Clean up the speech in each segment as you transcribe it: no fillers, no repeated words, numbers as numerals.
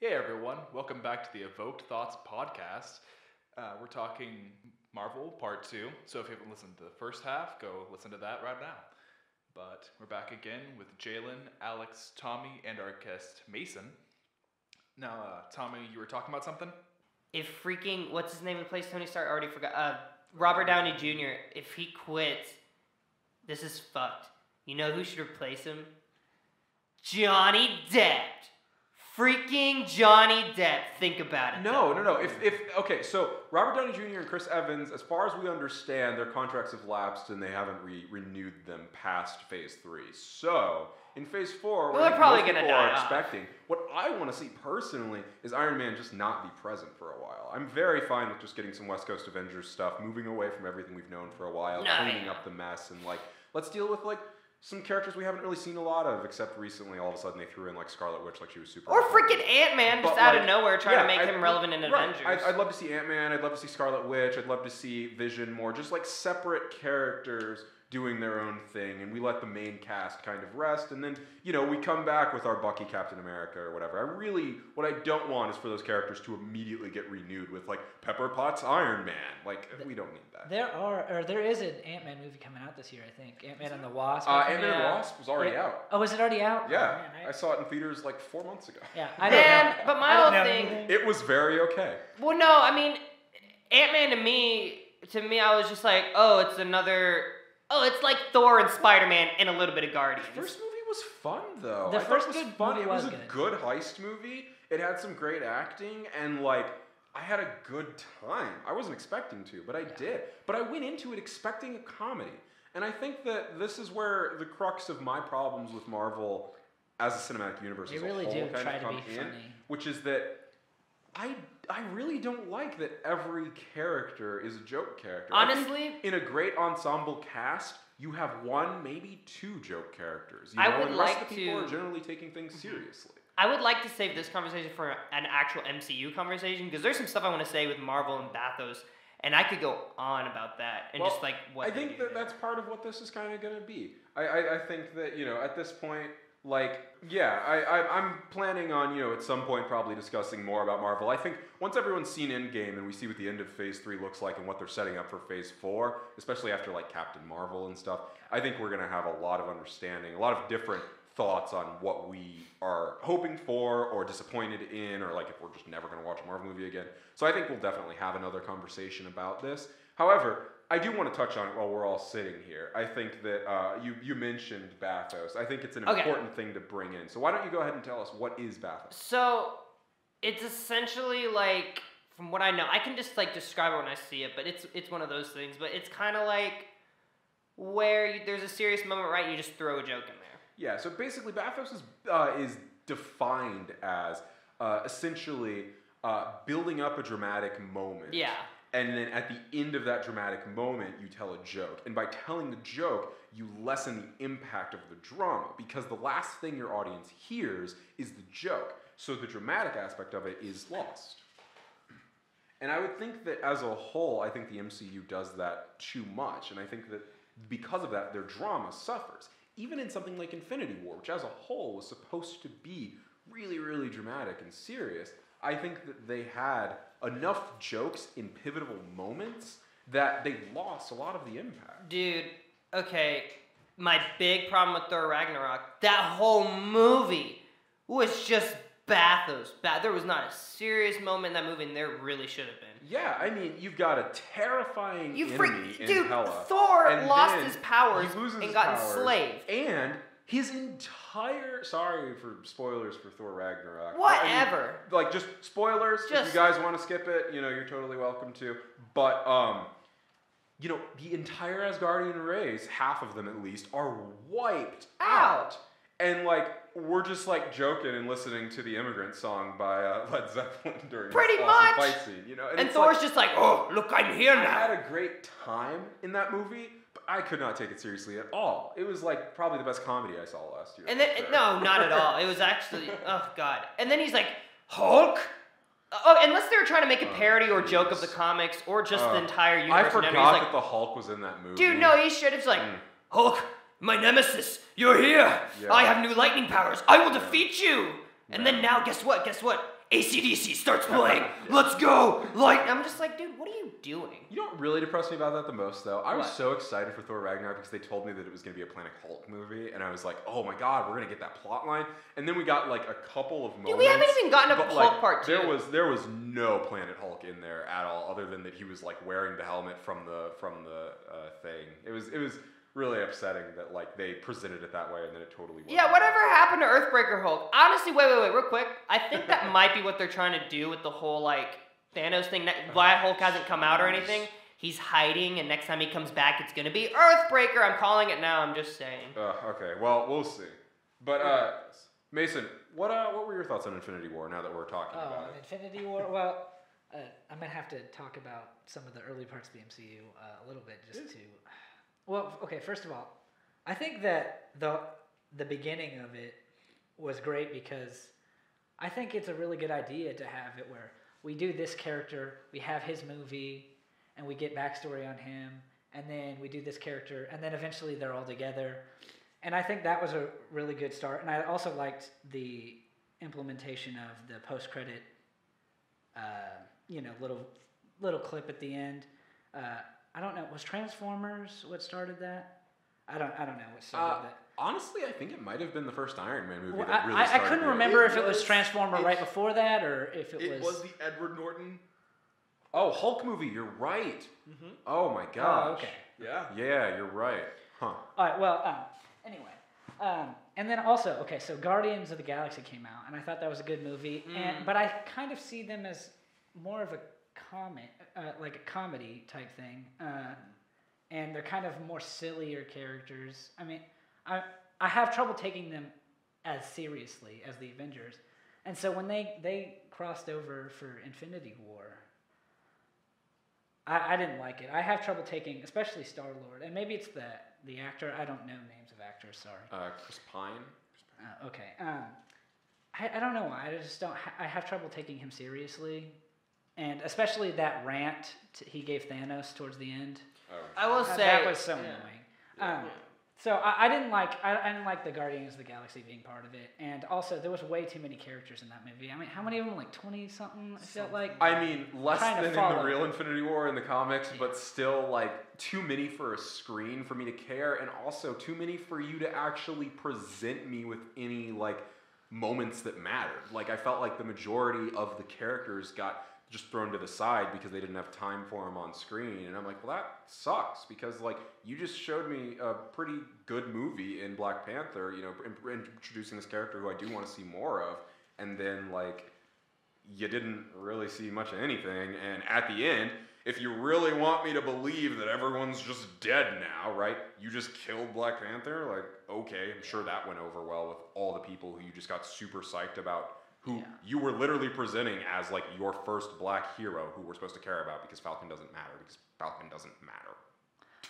Hey everyone, welcome back to the Evoked Thoughts podcast. We're talking Marvel Part 2, so if you haven't listened to the first half, go listen to that right now. But we're back again with Jalen, Alex, Tommy, and our guest Mason. Now, Tommy, you were talking about something? If freaking, what's his name who plays Tony Stark? I already forgot. Robert Downey Jr., if he quits, this is fucked. You know who should replace him? Johnny Depp. Freaking Johnny Depp. Think about it. No. Okay, so Robert Downey Jr. and Chris Evans, as far as we understand, their contracts have lapsed and they haven't renewed them past Phase 3. So, in Phase 4, they're probably most gonna people die are off. expecting, what I want to see personally is Iron Man just not be present for a while. I'm very fine with just getting some West Coast Avengers stuff, moving away from everything we've known for a while, cleaning up the mess, and let's deal with some characters we haven't really seen a lot of, except recently all of a sudden they threw in Scarlet Witch she was super Or important. freaking Ant-Man just out of nowhere trying to make him relevant in Avengers. I'd love to see Ant-Man, I'd love to see Scarlet Witch, I'd love to see Vision more, just separate characters doing their own thing, and we let the main cast kind of rest, and then, we come back with our Bucky Captain America or whatever. What I don't want is for those characters to immediately get renewed with, Pepper Potts Iron Man. We don't need that. There is an Ant-Man movie coming out this year, I think. Ant-Man and the Wasp. Ant-Man and the Wasp was already out. Oh, is it already out? Yeah, Oh, man, I saw it in theaters 4 months ago. Yeah, But my whole thing... It was very okay. Well, no, I mean, Ant-Man to me, I was just like, it's another... Oh, it's like Thor and Spider-Man and a little bit of Guardians. The first movie was fun, though. The first it was good fun. movie It was was a good. good heist movie. It had some great acting, and I had a good time. I wasn't expecting to, but I did. But I went into it expecting a comedy, and I think that this is where the crux of my problems with Marvel as a cinematic universe They as really a whole do kind try of to come be in, funny. which is that I really don't like that every character is a joke character. Honestly, I think in a great ensemble cast, you have one, maybe two joke characters. I would and the rest like of the people to- are generally taking things seriously. I would like to save this conversation for an actual MCU conversation, because there's some stuff I want to say with Marvel and Bathos, and I could go on about that, and what I think that's part of what this is kind of going to be. I think that, at this point, I'm planning on, at some point probably discussing more about Marvel. I think once everyone's seen Endgame and we see what the end of Phase 3 looks like and what they're setting up for Phase 4, especially after Captain Marvel and stuff, I think we're going to have a lot of understanding, a lot of different thoughts on what we are hoping for or disappointed in, or if we're just never going to watch a Marvel movie again. So I think we'll definitely have another conversation about this. However, I do want to touch on it while we're all sitting here. I think that you mentioned Bathos. I think it's an important thing to bring in. So why don't you go ahead and tell us what is Bathos? So, it's essentially from what I know, I can just describe it when I see it, but it's one of those things. But it's kind of where there's a serious moment, right? You just throw a joke in there. Yeah. So basically, Bathos is defined as essentially building up a dramatic moment. Yeah. And then at the end of that dramatic moment, you tell a joke. And by telling the joke, you lessen the impact of the drama, because the last thing your audience hears is the joke. So the dramatic aspect of it is lost. And I would think that as a whole, I think the MCU does that too much. And I think that because of that, their drama suffers. Even in something like Infinity War, which as a whole was supposed to be really, really dramatic and serious, I think that they had enough jokes in pivotal moments that they lost a lot of the impact. Dude, okay, my big problem with Thor Ragnarok, that whole movie was just Bathos. There was not a serious moment in that movie, and there really should have been. Yeah, I mean, you've got a terrifying enemy in Hela. Thor and lost then his powers he loses and his got powers, enslaved. And his entire... Sorry for spoilers for Thor Ragnarok. Whatever. I mean, just spoilers. If you guys want to skip it, you're totally welcome to. But, the entire Asgardian race, half of them at least, are wiped out. And, we're just, joking and listening to the Immigrant Song by Led Zeppelin during Pretty this awesome much. fight scene, And Thor's just oh, look, I'm here I now. had a great time in that movie, but I could not take it seriously at all. It was, probably the best comedy I saw last year. And then, no, not at all. It was actually, oh, God. And then he's Hulk? Oh, unless they were trying to make a parody or joke of the comics or just the entire universe. I forgot that the Hulk was in that movie. Dude, no, he should have Hulk, my nemesis, you're here. Yeah. I have new lightning powers. I will defeat you. And then now, guess what? AC/DC starts playing. Let's go. Like, I'm just like, dude, what are you doing? You know what really depressed me about that the most, though? I was What? so excited for Thor Ragnarok because they told me that it was going to be a Planet Hulk movie, and I was like, oh my god, we're going to get that plot line. And then we got like a couple of moments. Dude, we haven't even gotten to but, Hulk like, Part 2. There was no Planet Hulk in there at all, other than that he was like wearing the helmet from the thing. It was really upsetting that like they presented it that way and then it totally wasn't. Yeah, whatever happened to Earthbreaker Hulk? Honestly, wait, real quick. I think that might be what they're trying to do with the whole like Thanos thing. Why Hulk hasn't come out or anything? He's hiding, and next time he comes back, it's gonna be Earthbreaker. I'm calling it now. I'm just saying. Okay, well we'll see. But Mason, what were your thoughts on Infinity War now that we're talking about it? Infinity War. Well, I'm gonna have to talk about some of the early parts of the MCU a little bit just to. Well, okay. First of all, I think that the beginning of it was great because I think it's a really good idea to have it where we do this character, we have his movie, and we get backstory on him, and then we do this character, and then eventually they're all together. And I think that was a really good start. And I also liked the implementation of the post-credit, little clip at the end. I don't know. Was Transformers what started that? I don't know what started that. Honestly, I think it might have been the first Iron Man movie Well, that really I started couldn't it. remember It if it was was- Transformer it- right before that or if It was the Edward Norton. Oh, Hulk movie, you're right. Mm-hmm. Oh my gosh. Oh, okay. Yeah. Yeah, you're right. Huh. All right. Well, anyway, and then also, okay, so Guardians of the Galaxy came out, and I thought that was a good movie, but I kind of see them as more of a like a comedy type thing, and they're kind of more sillier characters. I mean, I have trouble taking them as seriously as the Avengers, and so when they crossed over for Infinity War. I didn't like it. I have trouble taking, especially Star-Lord, and maybe it's the actor. I don't know names of actors. Sorry. Chris Pine. Okay. I don't know why. I just don't. I have trouble taking him seriously, and especially that rant he gave Thanos towards the end. Oh. I will say that was so yeah. annoying. So I didn't like the Guardians of the Galaxy being part of it, and also there was way too many characters in that movie. I mean, how many of them? Like 20 something. I felt like. I mean, less Trying to than in follow. the real Infinity War in the comics, but still like too many for a screen for me to care, and also too many for you to actually present me with any like moments that mattered. Like I felt like the majority of the characters got just thrown to the side because they didn't have time for them on screen, and I'm like, well, that sucks because like you just showed me a pretty good movie in Black Panther, you know, introducing this character who I do want to see more of, and then like you didn't really see much of anything, and at the end, if you really want me to believe that everyone's just dead now, right, you just killed Black Panther, like okay, I'm sure that went over well with all the people who you just got super psyched about, who you were literally presenting as like your first black hero who we're supposed to care about because Falcon doesn't matter, because Falcon doesn't matter.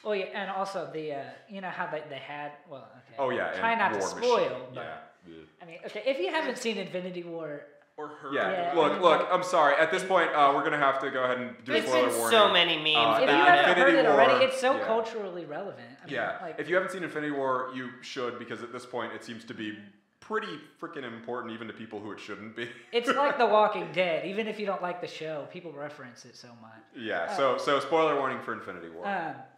Well, yeah, and also the you know how they had okay. Oh yeah, Try and not to War spoil, Machine. but Yeah. I mean, okay, if you haven't seen Infinity War, Or her. Yeah. Yeah, I Look, mean, look. like- I'm sorry. At this point, we're gonna have to go ahead and do a It's spoiler been warning. so many memes if you about haven't it. heard it already, War, it's so yeah. culturally relevant. I mean, Yeah. like, If you haven't seen Infinity War, you should, because at this point, it seems to be pretty freaking important, even to people who it shouldn't be. it's like The Walking Dead. Even if you don't like the show, people reference it so much. Yeah. So spoiler warning for Infinity War.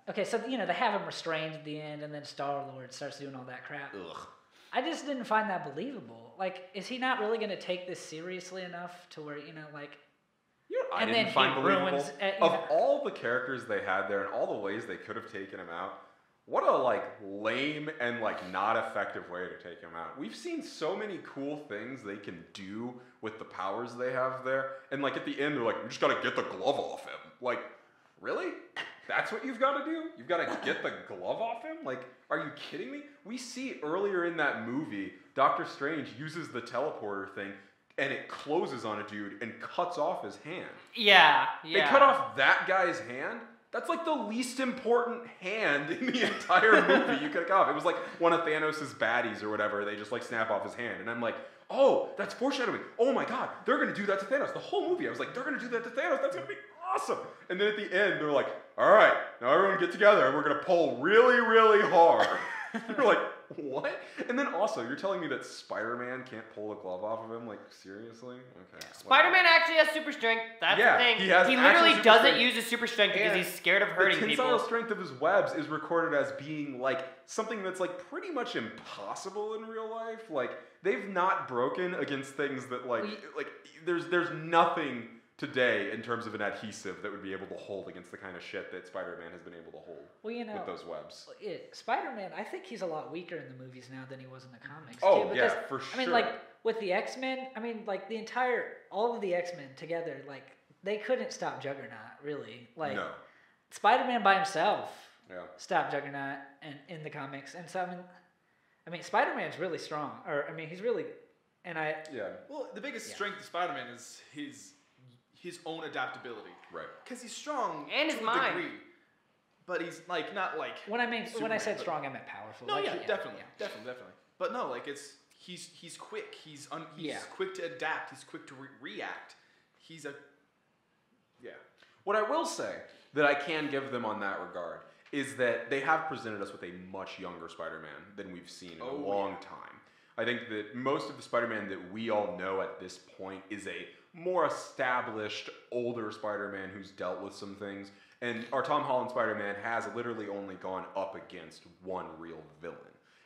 Okay, so they have him restrained at the end, and then Star-Lord starts doing all that crap. Ugh. I just didn't find that believable. Like, is he not really going to take this seriously enough to where like? You know, what I And didn't then find he believable. ruins, Of all the characters they had there and all the ways they could have taken him out, what a like lame and like not effective way to take him out. We've seen so many cool things they can do with the powers they have there, and like at the end they're like, "You just gotta get the glove off him." Like, really? That's what you've got to do? You've got to get the glove off him? Like, are you kidding me? We see earlier in that movie, Doctor Strange uses the teleporter thing, and it closes on a dude and cuts off his hand. Yeah. They cut off that guy's hand? That's like the least important hand in the entire movie you could cut off. It was like one of Thanos' baddies or whatever. They just like snap off his hand. And I'm like, oh, that's foreshadowing. Oh my god, they're going to do that to Thanos. The whole movie, I was like, they're going to do that to Thanos. That's going to be awesome. And then at the end, they're like, all right, now everyone get together and we're going to pull really, really hard. You're like, what? And then also, you're telling me that Spider-Man can't pull the glove off of him? Like, seriously? Okay. Spider-Man actually has super strength. That's Yeah, the thing. he has He actual literally super doesn't strength. use his super strength because And he's scared of hurting the tensile people. strength of his webs is recorded as being like something that's like pretty much impossible in real life. Like they've not broken against things that like there's nothing today in terms of an adhesive that would be able to hold against the kind of shit that Spider-Man has been able to hold with those webs. Spider-Man, I think he's a lot weaker in the movies now than he was in the comics. Oh, too, yeah, because, for sure. I mean, like, with the X-Men, I mean, like, all of the X-Men together, like, they couldn't stop Juggernaut, really. Like, No. Spider-Man by himself Yeah. stopped Juggernaut in the comics. And so, I mean, Spider-Man's really strong. Or, I mean, he's really... Yeah. Well, the biggest strength of Spider-Man is his own adaptability. Right. Because he's strong And his to a mind. degree, but he's like not like when I Superman, said but- strong, I meant powerful. No, Like, yeah, definitely, yeah. definitely. But no, like he's quick. He's Yeah. quick to adapt. He's quick to react. He's a What I will say that I can give them on that regard is that they have presented us with a much younger Spider-Man than we've seen in a long time. I think that most of the Spider-Man that we all know at this point is a more established, older Spider-Man who's dealt with some things. And our Tom Holland Spider-Man has literally only gone up against one real villain.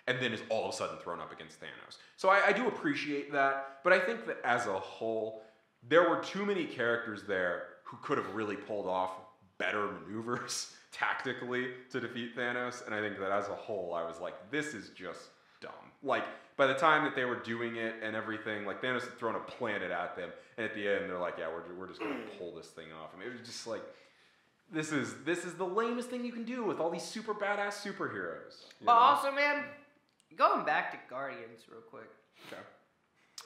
And then is all of a sudden thrown up against Thanos. So I do appreciate that. But I think that as a whole, there were too many characters there who could have really pulled off better maneuvers tactically to defeat Thanos. And I think that as a whole, I was like, this is just dumb. Like, by the time that they were doing it and everything, like Thanos had thrown a planet at them, and at the end they're like, yeah, we're just gonna pull this thing off. I mean, it was just like, this is the lamest thing you can do with all these super badass superheroes. But also, man, going back to Guardians real quick. Okay.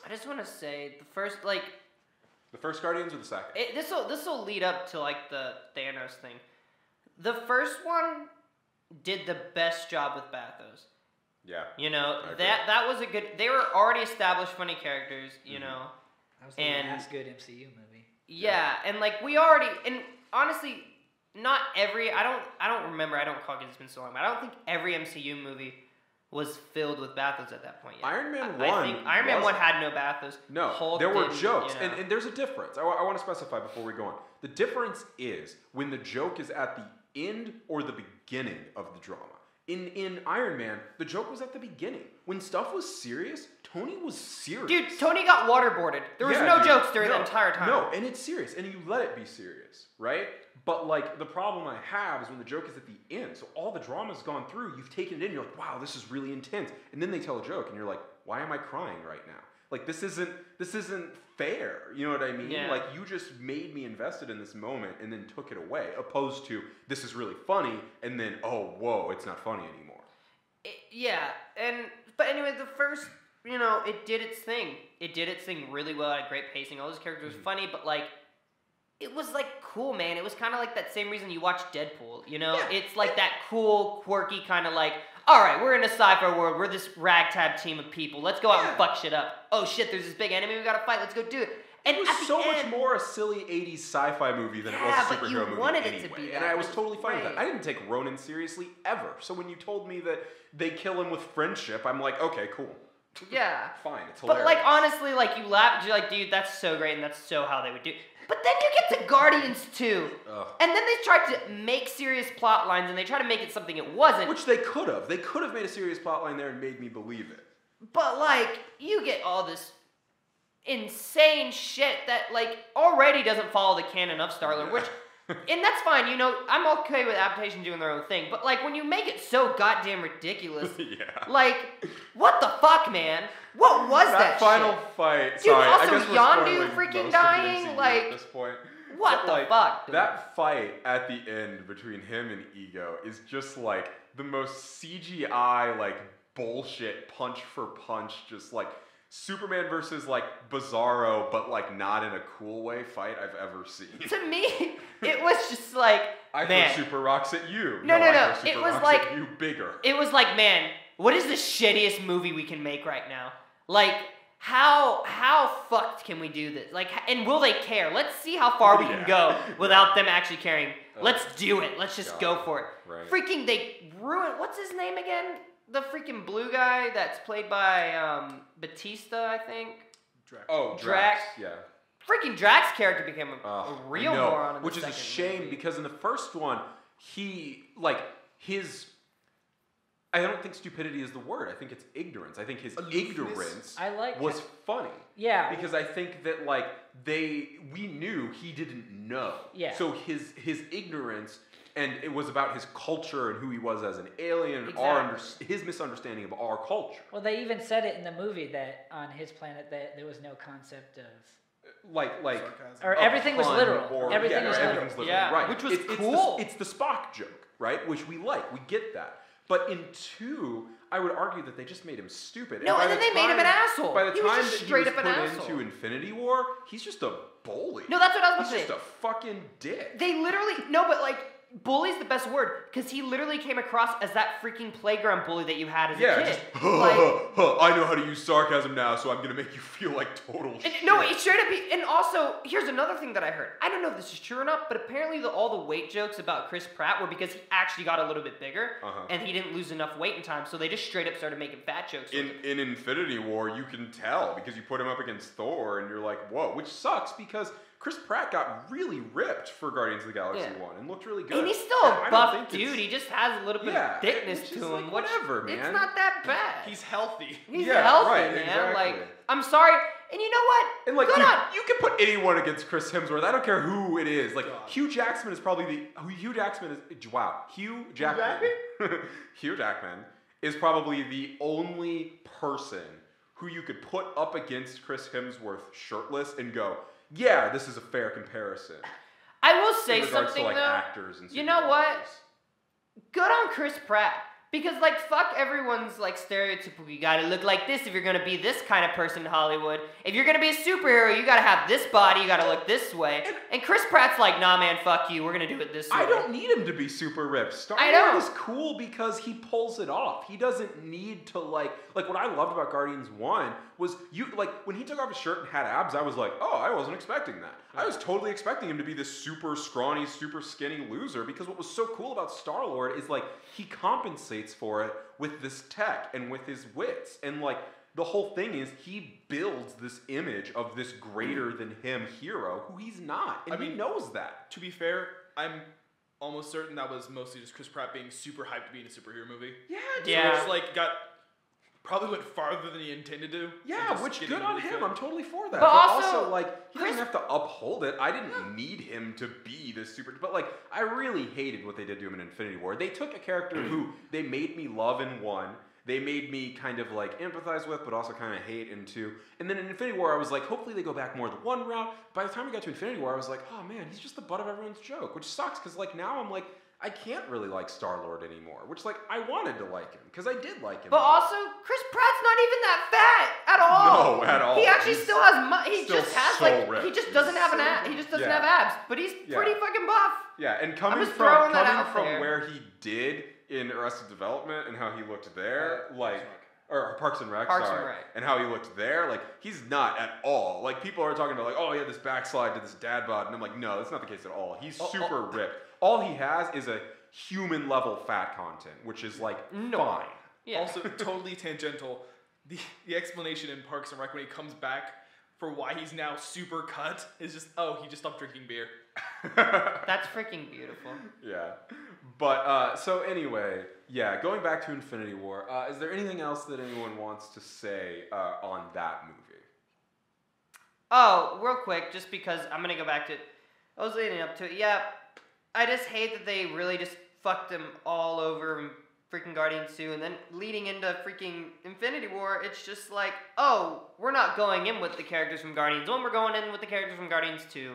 I just want to say the first The first Guardians or the second? this will lead up to like the Thanos thing. The first one did the best job with Bathos. Yeah. You know, I agree. that was a good. They were already established funny characters. You know. That was the last good MCU movie. Yeah, and like we already, and honestly, not every. I don't remember. I don't recall because it's been so long. But I don't think every MCU movie was filled with Bathos at that point yet. Iron Man 1 I think Iron Man 1 wasn't. had no Bathos. No, Hulk there were didn't, jokes, you know. and there's a difference. I want to specify before we go on. The difference is when the joke is at the end or the beginning of the drama. In Iron Man, the joke was at the beginning. When stuff was serious, Tony was serious. Dude, Tony got waterboarded. There was Yeah, no dude. jokes during No, the entire time. No, and it's serious, and you let it be serious, right? But like the problem I have is when the joke is at the end. So all the drama's gone through, you've taken it in, you're like, wow, this is really intense. And then they tell a joke, and you're like, why am I crying right now? Like this isn't fair. You know what I mean? Yeah. Like you just made me invested in this moment and then took it away, opposed to this is really funny, and then oh whoa, it's not funny anymore. But anyway, the first, you know, it did its thing. It did its thing really well. It had great pacing. All those characters were funny, but like, it was like cool, man. It was kind of like that same reason you watch Deadpool. You know, it's like that cool, quirky kind of like, all right, we're in a sci-fi world. We're this ragtag team of people. Let's go out and fuck shit up. Oh shit, there's this big enemy we gotta fight. Let's go do it. And It was at the so much end- more a silly 80s sci-fi movie than it was Yeah, a but you superhero movie wanted anyway. it to be And that. I was totally fine with that. Right. I didn't take Ronan seriously ever. So when you told me that they kill him with friendship, I'm like, okay, cool. Yeah. Fine, it's hilarious. But like honestly, like you laugh, you're like, dude, that's so great, and that's so how they would do. But then you get to Guardians 2, Ugh. and then they tried to make serious plot lines, and they try to make it something it wasn't. Which they could have. They could have made a serious plotline there and made me believe it. But like, you get all this insane shit that like already doesn't follow the canon of Star-Lord, which, and that's fine. You know, I'm okay with adaptation doing their own thing. But like, when you make it so goddamn ridiculous, Yeah. like, what the fuck, man? What was that final shit? fight. Dude, Sorry, also I guess we're Yondu spoiling freaking most of the dying, MCU like, at this point. what But, the like, fuck, dude? That fight at the end between him and Ego is just like the most CGI like bullshit punch for punch, just like Superman versus like Bizarro, but like not in a cool way fight I've ever seen. To me, it was just like, I man. throw super rocks at you. No, I no. throw It super was rocks like- at you bigger. It was like, man, what is the shittiest movie we can make right now? Like, how fucked can we do this? Like, and will they care? Let's see how far we can Yeah. go without them actually caring. Let's do it. Let's just go God. for it. Right. Freaking, they ruined, what's his name again? the freaking blue guy that's played by Batista, I think. Drax. Oh, Drax. Yeah. Freaking Drax character became a real I know, moron in the which is a second shame movie. because in the first one, I don't think stupidity is the word. I think it's ignorance. I think his ignorance I like was funny. Yeah. Because I think that we knew he didn't know. Yeah. So his ignorance, and it was about his culture and who he was as an alien, his misunderstanding of our culture. Well, they even said it in the movie that on his planet that there was no concept of Sarcasm. or everything was pun literal. or- Everything was everything's literal. Yeah, right. which was It's cool. It's the Spock joke, right? Which we like. We get that. But in 2, I would argue that they just made him stupid. No, by and then the they made him an time- asshole. By the He was time just that straight he was up an put asshole. into Infinity War, he's just a bully. No, that's what I was He's about to just say. a fucking dick. They literally bully's the best word because he literally came across as that freaking playground bully that you had as a kid. Just, Like, I know how to use sarcasm now, so I'm gonna make you feel like total shit. no, it's straight up. And also, here's another thing that I heard. I don't know if this is true or not, but apparently all the weight jokes about Chris Pratt were because he actually got a little bit bigger and he didn't lose enough weight in time, so they just straight up started making fat jokes. In Infinity War, you can tell because you put him up against Thor, and you're like, whoa, which sucks because Chris Pratt got really ripped for Guardians of the Galaxy 1 and looked really good. And he's still And a I don't buff think dude. it's- He just has a little bit of thickness which to is him. like, whatever, man. It's not that bad. He's healthy. He's Yeah, healthy, right, man. exactly. Like, I'm sorry. And you know what? And like, Good dude, on. you can put anyone against Chris Hemsworth. I don't care who it is. Like, God. Hugh Jackman is probably Hugh Jackman Hugh Jackman is probably the only person who you could put up against Chris Hemsworth shirtless and go, yeah, this is a fair comparison. I will say in regards something to, like, though. actors and You know what? superheroes. Good on Chris Pratt. Because, like, fuck everyone's, like, stereotypical, you gotta look like this if you're gonna be this kind of person in Hollywood. If you're gonna be a superhero, you gotta have this body, you gotta look this way. And Chris Pratt's like, nah, man, fuck you, we're gonna do it this way. I don't need him to be super ripped. I know. Star-Lord is cool because he pulls it off. He doesn't need to like what I loved about Guardians 1 was when he took off his shirt and had abs, I was like, oh, I wasn't expecting that. I was totally expecting him to be this super scrawny, super skinny loser because what was so cool about Star-Lord is like he compensates for it with this tech and with his wits. And like the whole thing is he builds this image of this greater than him hero who he's not. And he knows that. To be fair, I'm almost certain that was mostly just Chris Pratt being super hyped to be in a superhero movie. Yeah, dude. Yeah. Just probably went farther than he intended to. Yeah, and just which getting good on really him. fit. I'm totally for that. But also, he doesn't have to uphold it. I didn't need him to be this super. But like, I really hated what they did to him in Infinity War. They took a character who they made me love in 1. They made me kind of like empathize with, but also kind of hate in 2. And then in Infinity War, I was like, hopefully they go back more the 1 route. By the time we got to Infinity War, I was like, oh man, he's just the butt of everyone's joke, which sucks because like now I'm like, I can't really like Star-Lord anymore, which like I wanted to like him because I did like him. But also, Chris Pratt's not even that fat at all. No, at all. He actually He's still has he still just has so ripped. he just doesn't have an ab. He just doesn't Yeah. have abs, but he's pretty fucking buff. Yeah, and coming just from throwing that out there. where he did in Arrested Development and how he looked there, or Parks and Rec, Parks and Rec. and how he looked there, like he's not at all. Like people are talking about, like, oh, he had this backslide to this dad bod, and I'm like, no, that's not the case at all. He's super ripped. All he has is a human level fat content, which is like fine. Yeah. Also, totally tangential. The explanation in Parks and Rec when he comes back for why he's now super cut is just, he just stopped drinking beer. That's freaking beautiful. Yeah. But, so anyway, yeah, going back to Infinity War, is there anything else that anyone wants to say on that movie? Oh, real quick, just because I'm gonna go back to I was leading up to it. Yeah, I just hate that they really just fucked them all over in freaking Guardians 2, and then leading into freaking Infinity War, it's just like, oh, we're not going in with the characters from Guardians 1, we're going in with the characters from Guardians 2.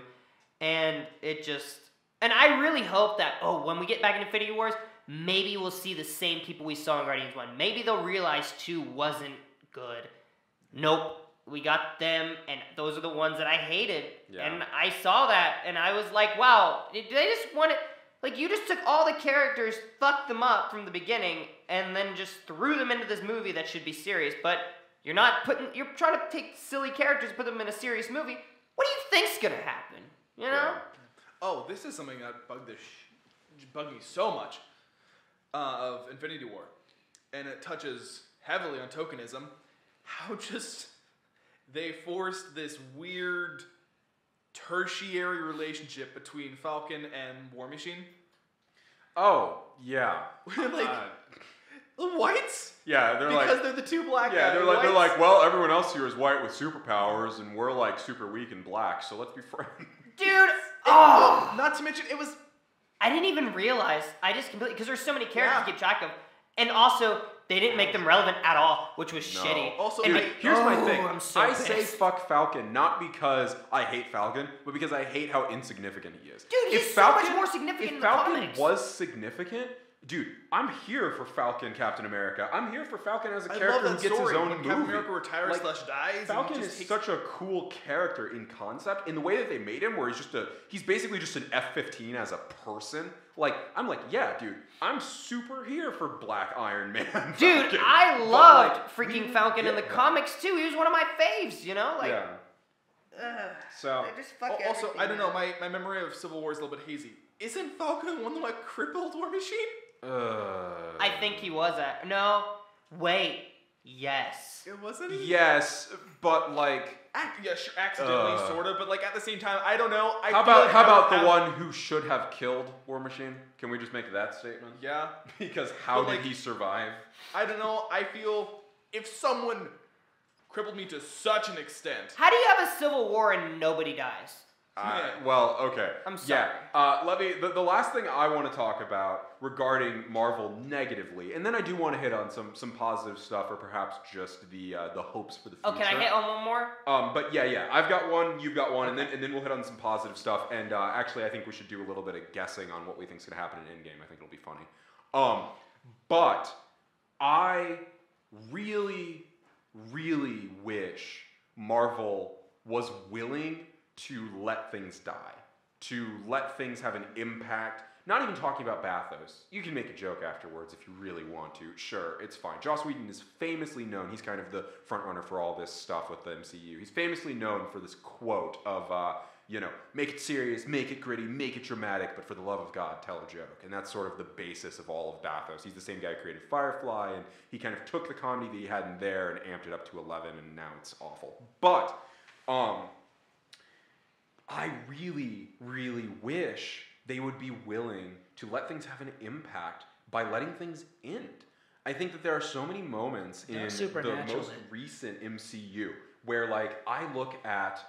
And it just... And I really hope that, when we get back in Infinity Wars, maybe we'll see the same people we saw in Guardians 1. Maybe they'll realize 2 wasn't good. Nope. We got them, and those are the ones that I hated. Yeah. And I saw that, and I was like, wow, did they just want it... Like, you just took all the characters, fucked them up from the beginning, and then just threw them into this movie that should be serious. But you're trying to take silly characters and put them in a serious movie. What do you think's gonna happen? You know? Yeah. Oh, this is something that bugged me so much of Infinity War. and it touches heavily on tokenism, how just they forced this weird tertiary relationship between Falcon and War Machine. Oh, yeah. Like, the whites? Yeah, they're Because they're the two black guys. they're like, well, everyone else here is white with superpowers, and we're like super weak and black, so let's be friends. Dude, oh! Not to mention, it was... I didn't even realize. I just completely... Because there's so many characters Yeah. to keep track of. And also, they didn't make them relevant at all, which was No. shitty. Also, and dude, Here's my thing. I'm so I pissed. say fuck Falcon not because I hate Falcon, but because I hate how insignificant he is. Dude, he's so much more significant in the Falcon comics. was significant, dude, I'm here for Falcon Captain America. I'm here for Falcon as a I love character that who gets story his own when movie. Captain America retires Like, / dies. and Falcon he is just takes... such a cool character in concept, in the way that they made him, where he's basically just an F-15 as a person. Like, I'm like, yeah, dude, I'm super here for Black Iron Man. Dude, Falcon. I But, loved like, freaking we Falcon in the get that. comics, too. He was one of my faves, you know? Like, Yeah. So, they just fuck Also, everything I don't know, up. my memory of Civil War is a little bit hazy. Isn't Falcon the one that like crippled War Machine? I think he was at... No. Wait. Yes. It wasn't he? yes, but like, Yeah, sure, accidentally, sort of, but like at the same time, I don't know. I how feel about like how I about would the have- one who should have killed War Machine? Can we just make that statement? Yeah, Because how But, did like, he survive? I don't know. I feel if someone crippled me to such an extent, How do you have a civil war and nobody dies? Yeah. Well, okay. I'm sorry. Yeah. Let me. The last thing I want to talk about regarding Marvel negatively, and then I do want to hit on some positive stuff, or perhaps just the hopes for the future. Oh, can I hit on one more? But yeah. I've got one. You've got one, and then we'll hit on some positive stuff. And actually, I think we should do a little bit of guessing on what we think is going to happen in Endgame. I think it'll be funny. But I really, really wish Marvel was willing to let things die, to let things have an impact. Not even talking about Bathos. You can make a joke afterwards if you really want to. Sure, it's fine. Joss Whedon is famously known. He's kind of the front runner for all this stuff with the MCU. He's famously known for this quote of, make it serious, make it gritty, make it dramatic, but for the love of God, tell a joke. And that's sort of the basis of all of Bathos. He's the same guy who created Firefly, and he kind of took the comedy that he had in there and amped it up to 11, and now it's awful. But, I really, really wish they would be willing to let things have an impact by letting things end. I think that there are so many moments in the Supernatural most end. recent MCU where, like, I look at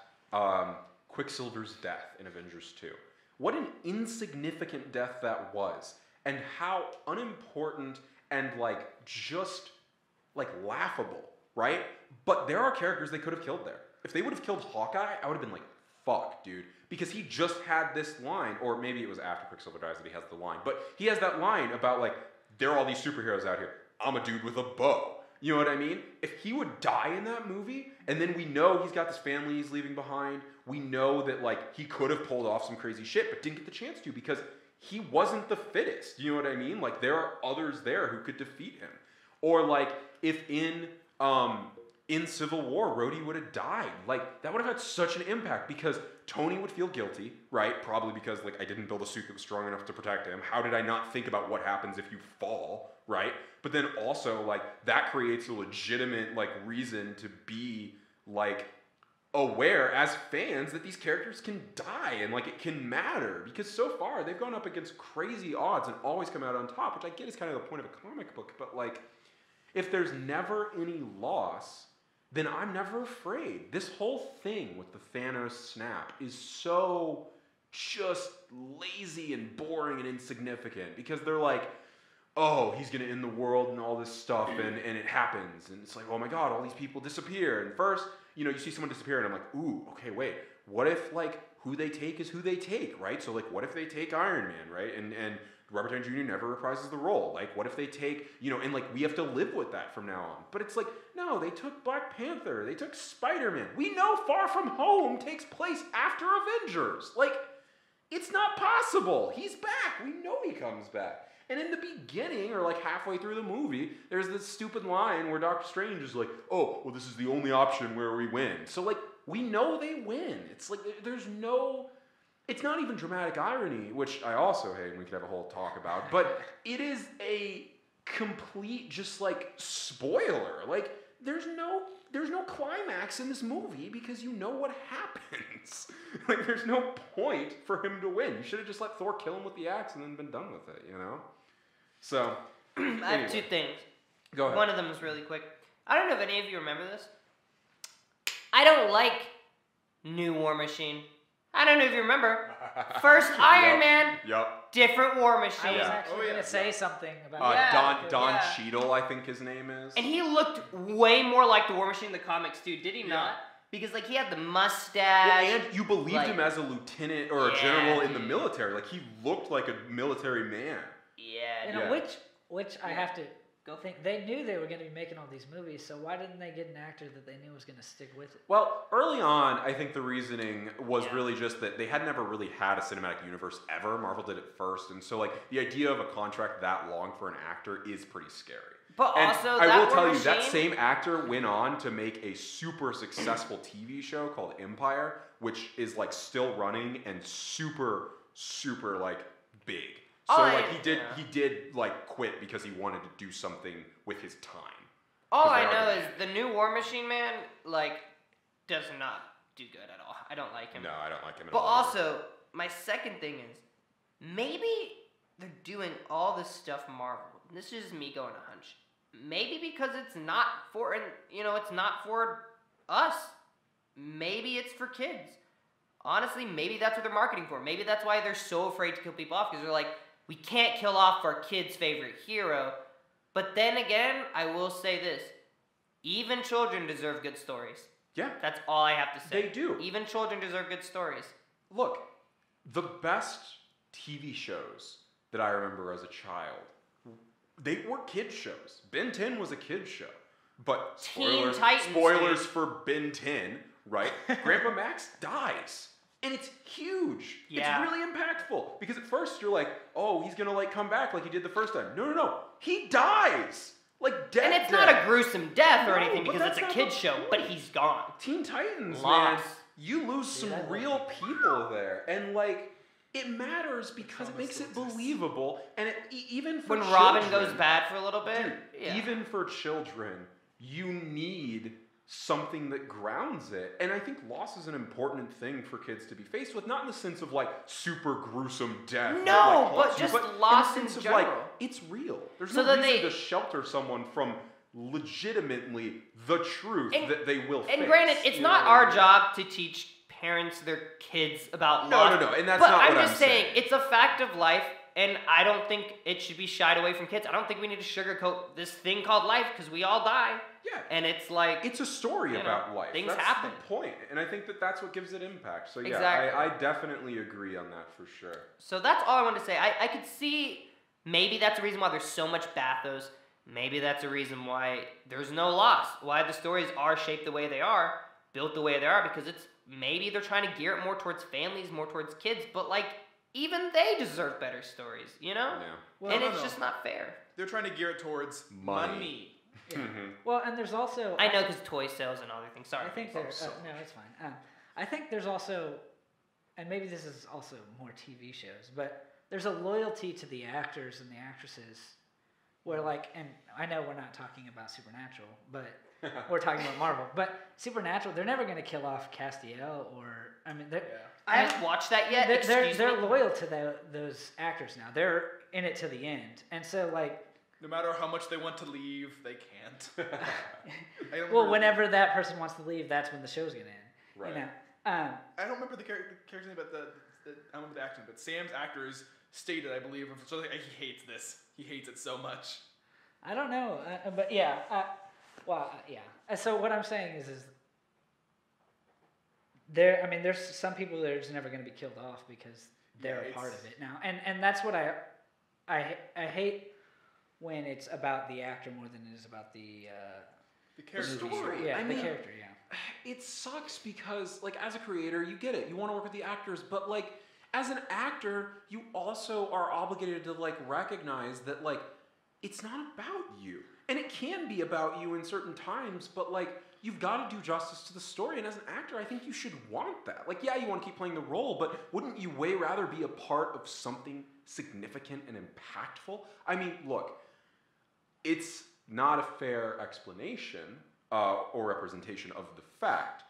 Quicksilver's death in Avengers 2. What an insignificant death that was, and how unimportant and, like, just, like, laughable, right? But there are characters they could have killed there. If they would have killed Hawkeye, I would have been like, fuck, dude. Because he just had this line, or maybe it was after Quicksilver dies that he has the line, but he has that line about, like, there are all these superheroes out here. I'm a dude with a bow. You know what I mean? If he would die in that movie, and then we know he's got this family he's leaving behind, we know that, like, he could have pulled off some crazy shit, but didn't get the chance to because he wasn't the fittest. You know what I mean? Like, there are others there who could defeat him. Or, like, if in Civil War, Rhodey would have died. Like, that would have had such an impact because Tony would feel guilty, right? Probably because, like, I didn't build a suit that was strong enough to protect him. How did I not think about what happens if you fall, right? But then also, like, that creates a legitimate, like, reason to be, like, aware as fans that these characters can die and, like, it can matter. Because so far, they've gone up against crazy odds and always come out on top, which I get is kind of the point of a comic book. But, like, if there's never any loss, then I'm never afraid. This whole thing with the Thanos snap is so just lazy and boring and insignificant because they're like, oh, he's going to end the world and all this stuff, and it happens. And it's like, oh my God, all these people disappear. And first, you see someone disappear, and I'm like, ooh, okay, wait. What if, like, who they take is who they take, right? So, like, what if they take Iron Man, right? And Robert Downey Jr. never reprises the role. Like, what if they take, and, like, we have to live with that from now on. But it's like, no, they took Black Panther. They took Spider-Man. We know Far From Home takes place after Avengers. Like, it's not possible. He's back. We know he comes back. And in the beginning, or like halfway through the movie, there's this stupid line where Doctor Strange is like, oh, well, this is the only option where we win. So, like, we know they win. It's like, there's no... It's not even dramatic irony, which I also hate, and we could have a whole talk about, but it is a complete just like spoiler. Like there's no climax in this movie because you know what happens. Like there's no point for him to win. You should have just let Thor kill him with the axe and then been done with it, you know? So I have two things. Go ahead. One of them is really quick. I don't know if any of you remember this. I don't like New War Machine. I don't know if you remember. First Iron Man, Yep. different War I Machine. was actually going to say something about Yeah, that. Don yeah. Cheadle, I think his name is. And he looked way more like the War Machine in the comics too, did he not? Because like he had the mustache. Yeah, and you believed like- him as a lieutenant or a Yeah, general in the dude. military. Like he looked like a military man. Yeah, You dude. know, which I have to Go think they knew they were going to be making all these movies, so why didn't they get an actor that they knew was going to stick with it? Well, early on, I think the reasoning was Yeah. really just that they had never really had a cinematic universe ever. Marvel did it first, and so like the idea of a contract that long for an actor is pretty scary. But And also, I that will tell War you, that Machine- same actor went on to make a super successful TV show called Empire, which is like still running and super, super like big. So Oh, like yeah. he did like quit because he wanted to do something with his time. All 'Cause they I are know the is the new War Machine man, like, does not do good at all. I don't like him. No, I don't like him at But all. also, my second thing is, maybe they're doing all this stuff Marvel. This is me going a hunch. Maybe because it's not for, it's not for us. Maybe it's for kids. Honestly, maybe that's what they're marketing for. Maybe that's why they're so afraid to kill people off, because they're like, we can't kill off our kid's favorite hero. But then again, I will say this. Even children deserve good stories. Yeah. That's all I have to say. They do. Even children deserve good stories. Look, the best TV shows that I remember as a child, they were kids shows. Ben 10 was a kids show. But Teen Titans, spoilers dude. for Ben 10, right? Grandpa Max dies. And it's huge. Yeah. It's really impactful. Because at first you're like, oh, he's gonna like come back like he did the first time. No. He dies. Like dead. And it's not a gruesome death or No, anything but because it's that's a not kid's the show, but point. he's gone. Teen Titans, man, Loss. you lose Dude, some I love real people there, and like it matters because it trauma makes it still exists. believable, and it, even for When Robin children, goes bad for a little bit, dude, yeah. even for children, you need something that grounds it, and I think loss is an important thing for kids to be faced with, not in the sense of like super gruesome death. that, No, like, but haunts you, just but loss in in the sense of general. like it's real. There's So no then reason they- to shelter someone from legitimately the truth And- that they will face. And granted, it's You know not what I our mean? job to teach parents their kids about No, loss. no, and that's but not I'm what just I'm saying, saying. it's a fact of life, and I don't think it should be shied away from kids. I don't think we need to sugarcoat this thing called life because we all die. Yeah. And it's like, It's a story You know, about life. things that's happen. the point, and I think that that's what gives it impact. So yeah, Exactly. I definitely agree on that for sure. so that's all I wanted to say. I could see maybe that's the reason why there's so much bathos. Maybe that's a reason why there's no loss. Why the stories are shaped the way they are, built the way they are, because it's maybe they're trying to gear it more towards families, more towards kids, but like even they deserve better stories, you know? Yeah. Well, and no, it's no. just not fair. They're trying to gear it towards Money. money. Yeah. Mhm. Well, and there's also I know because toy sales and other things. Sorry. I think Oh, there's so no, it's fine. I think there's also, and maybe this is also more TV shows, but there's a loyalty to the actors and the actresses, where like, and I know we're not talking about Supernatural, but we're talking about Marvel. But Supernatural, they're never going to kill off Castiel or I mean, Yeah. I haven't watched that yet. they're Excuse me. loyal to those actors now. They're in it to the end, and so like, No matter how much they want to leave, they can't. I don't well, remember- whenever that person wants to leave, that's when the show's going to end. Right. You know. I don't remember the character's name, but I don't remember the actor. But Sam's actors stated, I believe, so like, he hates this. He hates it so much. I don't know, but yeah. Yeah. So what I'm saying is there. I mean, there's some people that are just never going to be killed off because they're Yeah, a part it's- of it now, and that's what I hate when it's about the actor more than it is about the The character. story. Yeah, I the mean- character. Yeah. It sucks because, like, as a creator, you get it. You want to work with the actors, but, like, as an actor, you also are obligated to, like, recognize that, like, it's not about you. And it can be about you in certain times, but, like, you've got to do justice to the story. And as an actor, I think you should want that. Like, yeah, you want to keep playing the role, but wouldn't you way rather be a part of something significant and impactful? I mean, look, it's not a fair explanation or representation of the fact,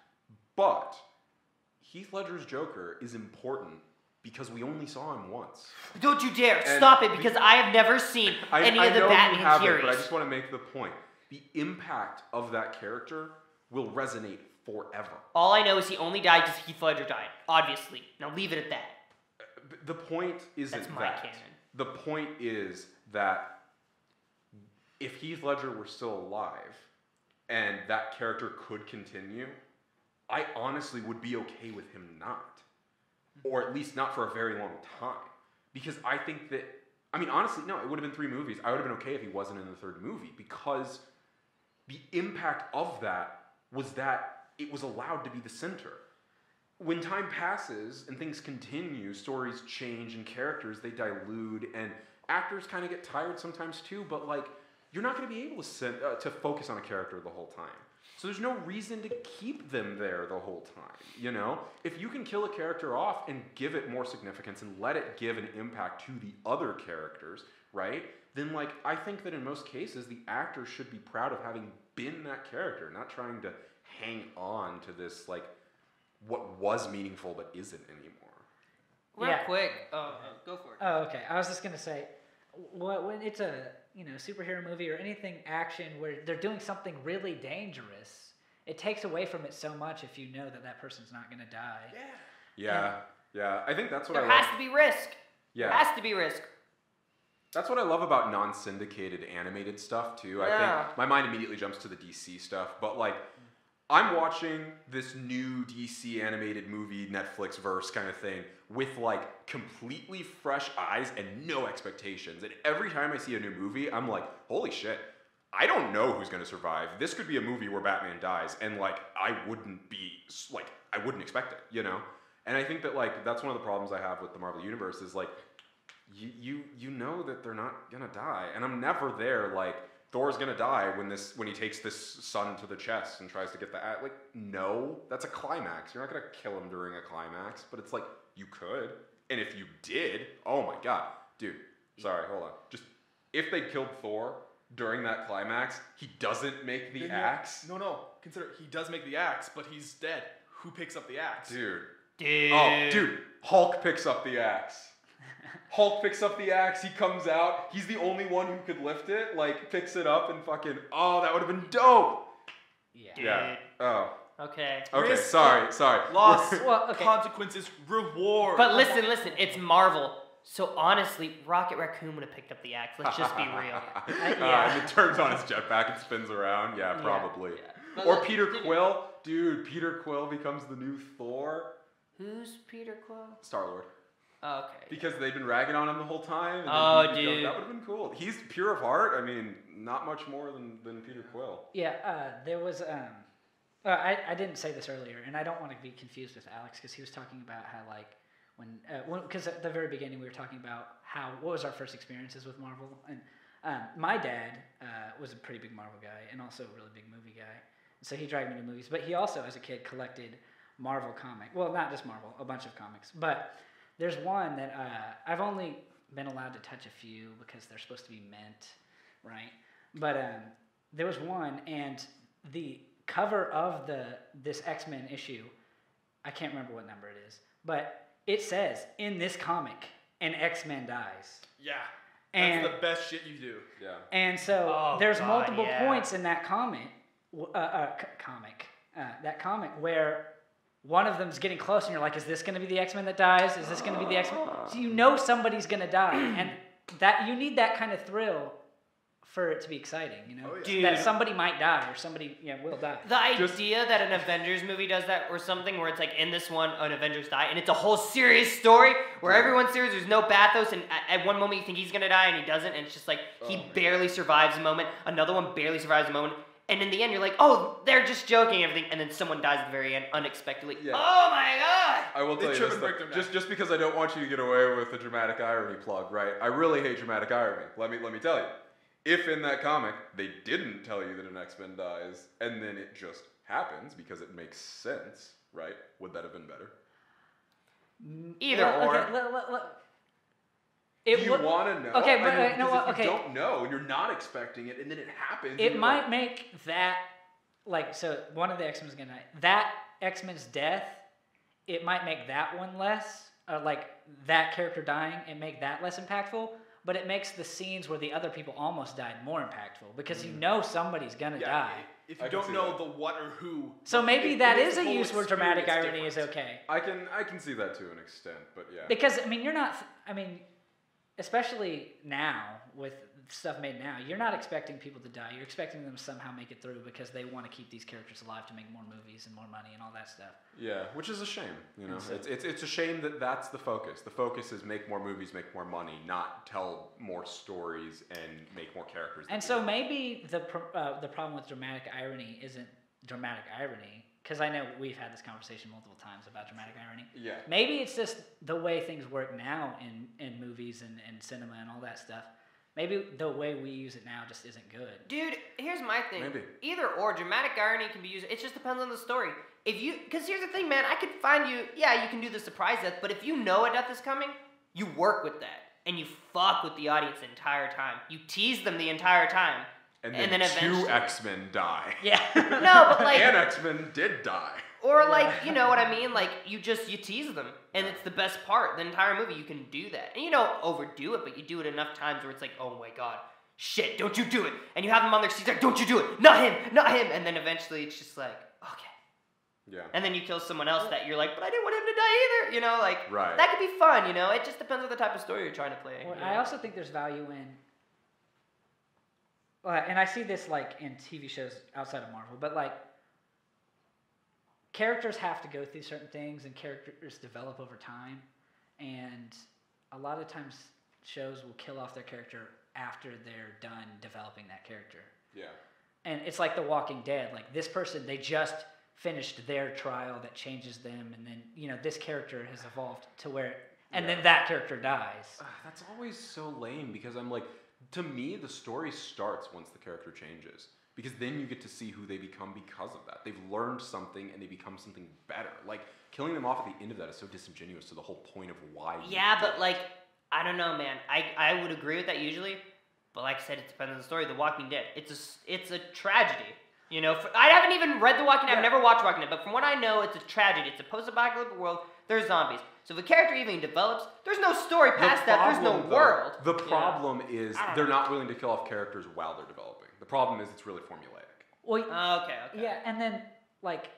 but Heath Ledger's Joker is important because we only saw him once. Don't you dare And stop it, because I have never seen any of the know Batman you haven't, series. but I just want to make the point. The impact of that character will resonate forever. All I know is he only died because Heath Ledger died. Obviously. Now leave it at that. The point isn't That's my that. canon. The point is that if Heath Ledger were still alive and that character could continue, I honestly would be okay with him not. Or at least not for a very long time. Because I think that, I mean, honestly, no, it would have been 3 movies. I would have been okay if he wasn't in the 3rd movie, because the impact of that was that it was allowed to be the center. When time passes and things continue, stories change and characters, they dilute, and actors kind of get tired sometimes too, but like, you're not going to be able to focus on a character the whole time. So there's no reason to keep them there the whole time, you know? If you can kill a character off and give it more significance and let it give an impact to the other characters, right? Then like, I think that in most cases, the actor should be proud of having been that character, not trying to hang on to this, like, what was meaningful but isn't anymore. Real Yeah. quick. Go for it. Oh, okay. I was just gonna say, when it's a superhero movie or anything action where they're doing something really dangerous, it takes away from it so much if you know that that person's not gonna die. Yeah. I think that's what There I love. has to be risk. Yeah. There has to be risk. That's what I love about non-syndicated animated stuff too. I Yeah. think my mind immediately jumps to the DC stuff, but like, I'm watching this new DC animated movie, Netflix verse kind of thing, with like completely fresh eyes and no expectations. And every time I see a new movie, I'm like, holy shit, I don't know who's gonna survive. This could be a movie where Batman dies, and like, I wouldn't expect it, you know? And I think that like, that's one of the problems I have with the Marvel Universe is like, you know that they're not gonna die. And I'm never there like, Thor's gonna die when he takes this sun to the chest and tries to get the like, no, that's a climax. You're not gonna kill him during a climax, but it's like, you could. And if you did, oh my god, dude, sorry, hold on. Just, if they killed Thor during that climax, he doesn't make the axe. No. Consider, he does make the axe, but he's dead. Who picks up the axe? Dude. Dude. Oh, dude, Hulk picks up the axe. Hulk picks up the axe, he comes out, he's the only one who could lift it, like, picks it up and fucking, oh, that would have been dope! Yeah. Dude. Yeah. Oh. Okay. Okay, Risk, sorry. Loss, Well, okay. consequences, reward. But listen, it's Marvel. So honestly, Rocket Raccoon would have picked up the axe. Let's just be real. Yeah. And it turns on his jetpack and spins around. Yeah, probably. Yeah. But Or look, Peter continue. Quill. Dude, Peter Quill becomes the new Thor. Who's Peter Quill? Star-Lord. Okay. Because they've been ragging on him the whole time. And Oh, then dude. that would have been cool. He's pure of heart. I mean, not much more than Peter Quill. Yeah, there was I didn't say this earlier, and I don't want to be confused with Alex because he was talking about how like because at the very beginning we were talking about what was our first experiences with Marvel, and my dad was a pretty big Marvel guy and also a really big movie guy, so he dragged me to movies. But he also, as a kid, collected Marvel comics. Well, not just Marvel, a bunch of comics. But there's one that I've only been allowed to touch a few because they're supposed to be mint, right? But there was one, and the cover of this X-Men issue, I can't remember what number it is, but it says, in this comic, an X-Men dies. Yeah. And, That's the best shit you do. Yeah. and so Oh, there's God, multiple yeah. points in that comic where one of them's getting close, and you're like, is this going to be the X-Men that dies? Is this going to be the X-Men? So you know somebody's going to die, and that you need that kind of thrill for it to be exciting, you know? Oh, yeah. Dude. That somebody might die, or somebody will die. The idea that an Avengers movie does that, or something where it's like in this one, an Avengers die, and it's a whole serious story where everyone's serious, there's no bathos, and at one moment you think he's gonna die and he doesn't, and it's just like he barely survives a moment, another one barely survives a moment, and in the end you're like, oh, they're just joking and everything, and then someone dies at the very end unexpectedly. Yeah. Oh my god! I will They tell you trip this, and break them though. down. Just because I don't want you to get away with the dramatic irony plug, right? I really hate dramatic irony. Let me tell you. If in that comic they didn't tell you that an X-Men dies, and then it just happens because it makes sense, right? Would that have been better? Either Well, or. okay, Do you want to know? Okay, but I mean, no, because if okay. you don't know, and you're not expecting it, and then it happens. It you're might like, make that so one of the X-Men's gonna die. That X-Men's death, it might make that one less, like that character dying, and make that less impactful. But it makes the scenes where the other people almost died more impactful because you know somebody's gonna die. If I you can don't see know that. the what or who. So maybe it that makes is the a whole use where dramatic experience irony is different. okay. I can see that to an extent, but yeah. Because I mean, you're not. I mean, especially now with stuff made now, you're not expecting people to die. You're expecting them to somehow make it through because they want to keep these characters alive to make more movies and more money and all that stuff. Yeah, which is a shame. You know, So- it's a shame that that's the focus. The focus is make more movies, make more money, not tell more stories and make more characters. And so maybe the problem with dramatic irony isn't dramatic irony, because I know we've had this conversation multiple times about dramatic irony. Yeah. Maybe it's just the way things work now in movies and cinema and all that stuff. Maybe the way we use it now just isn't good. Dude, here's my thing. Maybe. Either or, dramatic irony can be used. It just depends on the story. Because here's the thing, man. I could find you. Yeah, you can do the surprise death, but if you know a death is coming, you work with that and you fuck with the audience the entire time. You tease them the entire time, And then then eventually, two X-Men die. Yeah. No, but like, An X-Men did die. or like, you know what I mean? Like, you tease them, and it's the best part. The entire movie, you can do that, and you don't overdo it, but you do it enough times where it's like, oh my god, shit, don't you do it, and you have them on their seats like, don't you do it, not him, and then eventually it's just like, okay, Yeah. and then you kill someone else that you're like, but I didn't want him to die either, you know, like, Right. that could be fun, you know. It just depends on the type of story you're trying to play. Well, you know? I also think there's value in, and I see this like in TV shows outside of Marvel, but like characters have to go through certain things, and characters develop over time, and a lot of times shows will kill off their character after they're done developing that character. Yeah. And it's like The Walking Dead. Like this person, they just finished their trial that changes them, and then this character has evolved to where, and then that character dies. That's always so lame because I'm like, to me, the story starts once the character changes. Because then you get to see who they become because of that. They've learned something and they become something better. Like, killing them off at the end of that is so disingenuous to the whole point of why you Yeah, did but it. like, I don't know, man. I would agree with that usually, but like I said, it depends on the story. The Walking Dead, it's a tragedy. You know, I haven't even read The Walking Dead. I've never watched Walking Dead, but from what I know, it's a tragedy. It's a post-apocalyptic world. There's zombies. So if a character even develops, there's no story past that. There's no world. The problem is I don't they're know. not willing to kill off characters while they're developing. The problem is it's really formulaic. Well, Okay. yeah, and then like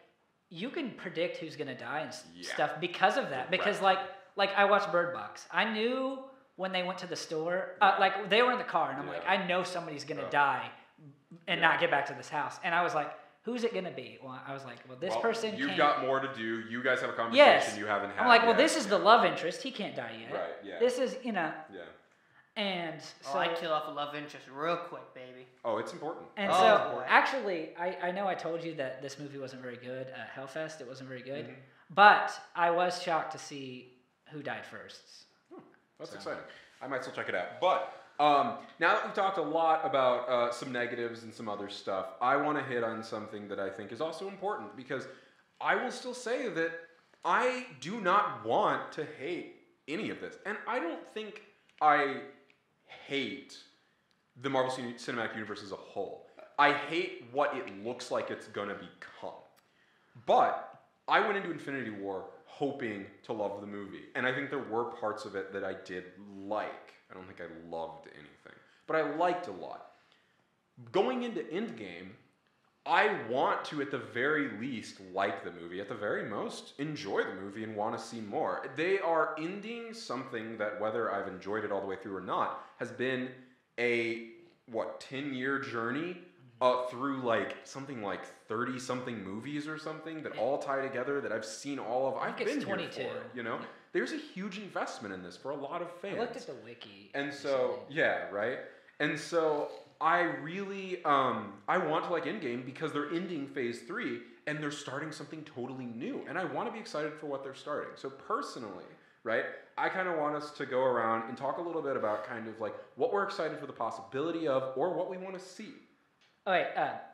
you can predict who's gonna die and Yeah. stuff because of that. Because Correct. like I watched Bird Box. I knew when they went to the store, like they were in the car, and I'm like, Yeah. I know somebody's gonna Oh. die and Yeah. not get back to this house. And I was like, who's it gonna be? Well, I was like, well, this person. You've can't. got more to do. You guys have a conversation Yes. you haven't had. I'm like, well, yet. this is the love interest. He can't die yet. Right, yeah. This is Yeah. and so. Oh, I'd kill off a love interest real quick, baby. Oh, it's important. And Oh, so, boy. actually, I know I told you that this movie wasn't very good. Hellfest, it wasn't very good. Mhm. But I was shocked to see who died first. That's So- exciting. I might still check it out. But now that we've talked a lot about some negatives and some other stuff, I want to hit on something that I think is also important because I will still say that I do not want to hate any of this. And I don't think I hate the Marvel Cinematic Universe as a whole. I hate what it looks like it's going to become. But I went into Infinity War hoping to love the movie. And I think there were parts of it that I did like. I don't think I loved anything. But I liked a lot. Going into Endgame, I want to, at the very least, like the movie. At the very most, enjoy the movie and want to see more. They are ending something that, whether I've enjoyed it all the way through or not, has been a, 10-year journey through like something like 30-something movies or something that all tie together that I've seen all of. I've think it's been here 22. for it, you know? There's a huge investment in this for a lot of fans. I looked at the wiki. And so, yeah, right? And so I really, I want to like Endgame because they're ending phase 3 and they're starting something totally new. And I want to be excited for what they're starting. So personally, right, I kind of want us to go around and talk a little bit about kind of like what we're excited for the possibility of or what we want to see. All right,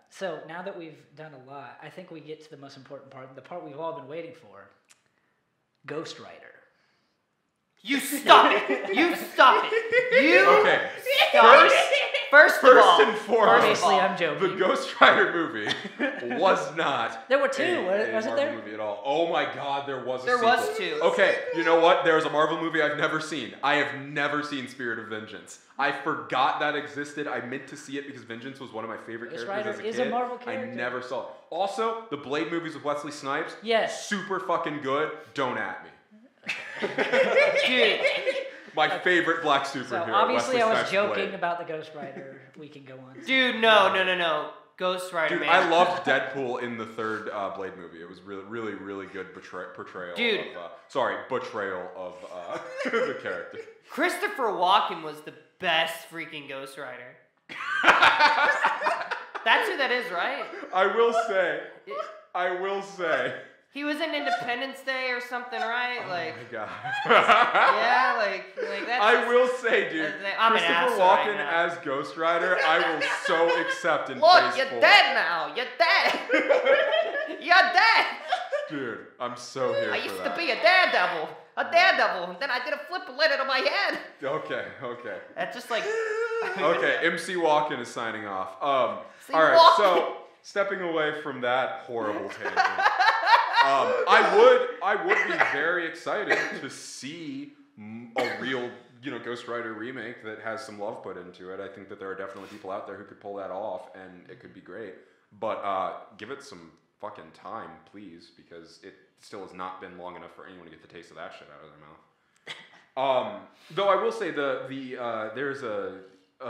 so now that we've done a lot, I think we get to the most important part, the part we've all been waiting for. Ghost Rider. You stop it. You stop it. You Okay. stop it. First of all, and foremost, Obviously, I'm the joking. Ghost Rider movie was not There were two. a Was it Marvel there? movie at all. Oh my God, there was a There sequel. was two. Okay, you know what? There's a Marvel movie I've never seen. I have never seen Spirit of Vengeance. I forgot that existed. I meant to see it because Vengeance was one of my favorite Ghost characters Rider as a is kid. a Marvel character. I never saw it. Also, the Blade movies with Wesley Snipes. Yes. Super fucking good. Don't at me. dude. My favorite black superhero. So obviously Wesley I was Snipes' joking Blade. about the Ghost Rider. We can go on. Dude, no. Ghost Rider, Dude, man. I loved Deadpool in the third Blade movie. It was really good portrayal. Dude. Betrayal of the character. Christopher Walken was the best freaking Ghost Rider. That's who that is, right? I will say. He was in Independence Day or something, right? Oh Like, my God. yeah, like that's. I will say, dude. I'm an Christopher asshole Walken right now. as Ghost Rider, I will so accept and Look, praise you're for. dead now. You're dead. You're dead. Dude, I'm so here I for used that. to be a daredevil. And then I did a flip and landed on my head. Okay. That's just like. Okay, MC Walken is signing off. All MC right, Walken. so stepping away from that horrible tangent, I would be very excited to see a real, Ghost Rider remake that has some love put into it. I think that there are definitely people out there who could pull that off, and it could be great. But give it some fucking time, please, because it still has not been long enough for anyone to get the taste of that shit out of their mouth. Though I will say there's a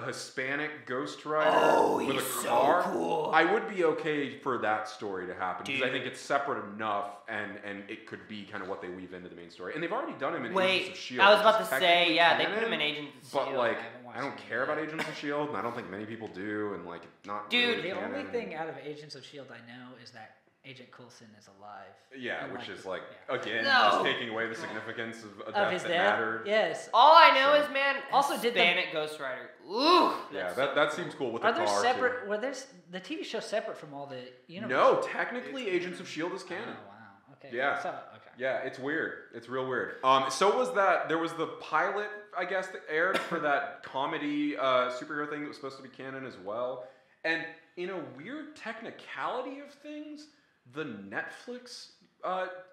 Hispanic Ghost Rider with a car. So cool. I would be okay for that story to happen because I Dude. think it's separate enough and it could be kind of what they weave into the main story. And they've already done him in Agents of S.H.I.E.L.D. I was which about is to say, technically yeah, they canon, put him in Agents of But S.H.I.E.L.D. like, I haven't watched I don't it care yet. about Agents of S.H.I.E.L.D. and I don't think many people do, and like, it's not Dude. really The only canon. thing out of Agents of S.H.I.E.L.D. I know is that Agent Coulson is alive. Yeah, And, which like, is like, yeah. again, No. just taking away the significance of a Of death his that death. mattered. Yes. All I know So- is, man, Also, did the- Hispanic Ghost Rider. Ooh. Yeah, that's that so seems cool. cool with Are the there car, separate? too. Were there's the TV show separate from all the universe? No, technically Agents of S.H.I.E.L.D. is canon. Oh wow. Okay. Yeah. So, okay. Yeah, it's weird. It's real weird. So was that, there was the pilot, I guess, that aired for that comedy superhero thing that was supposed to be canon as well. And in a weird technicality of things, the Netflix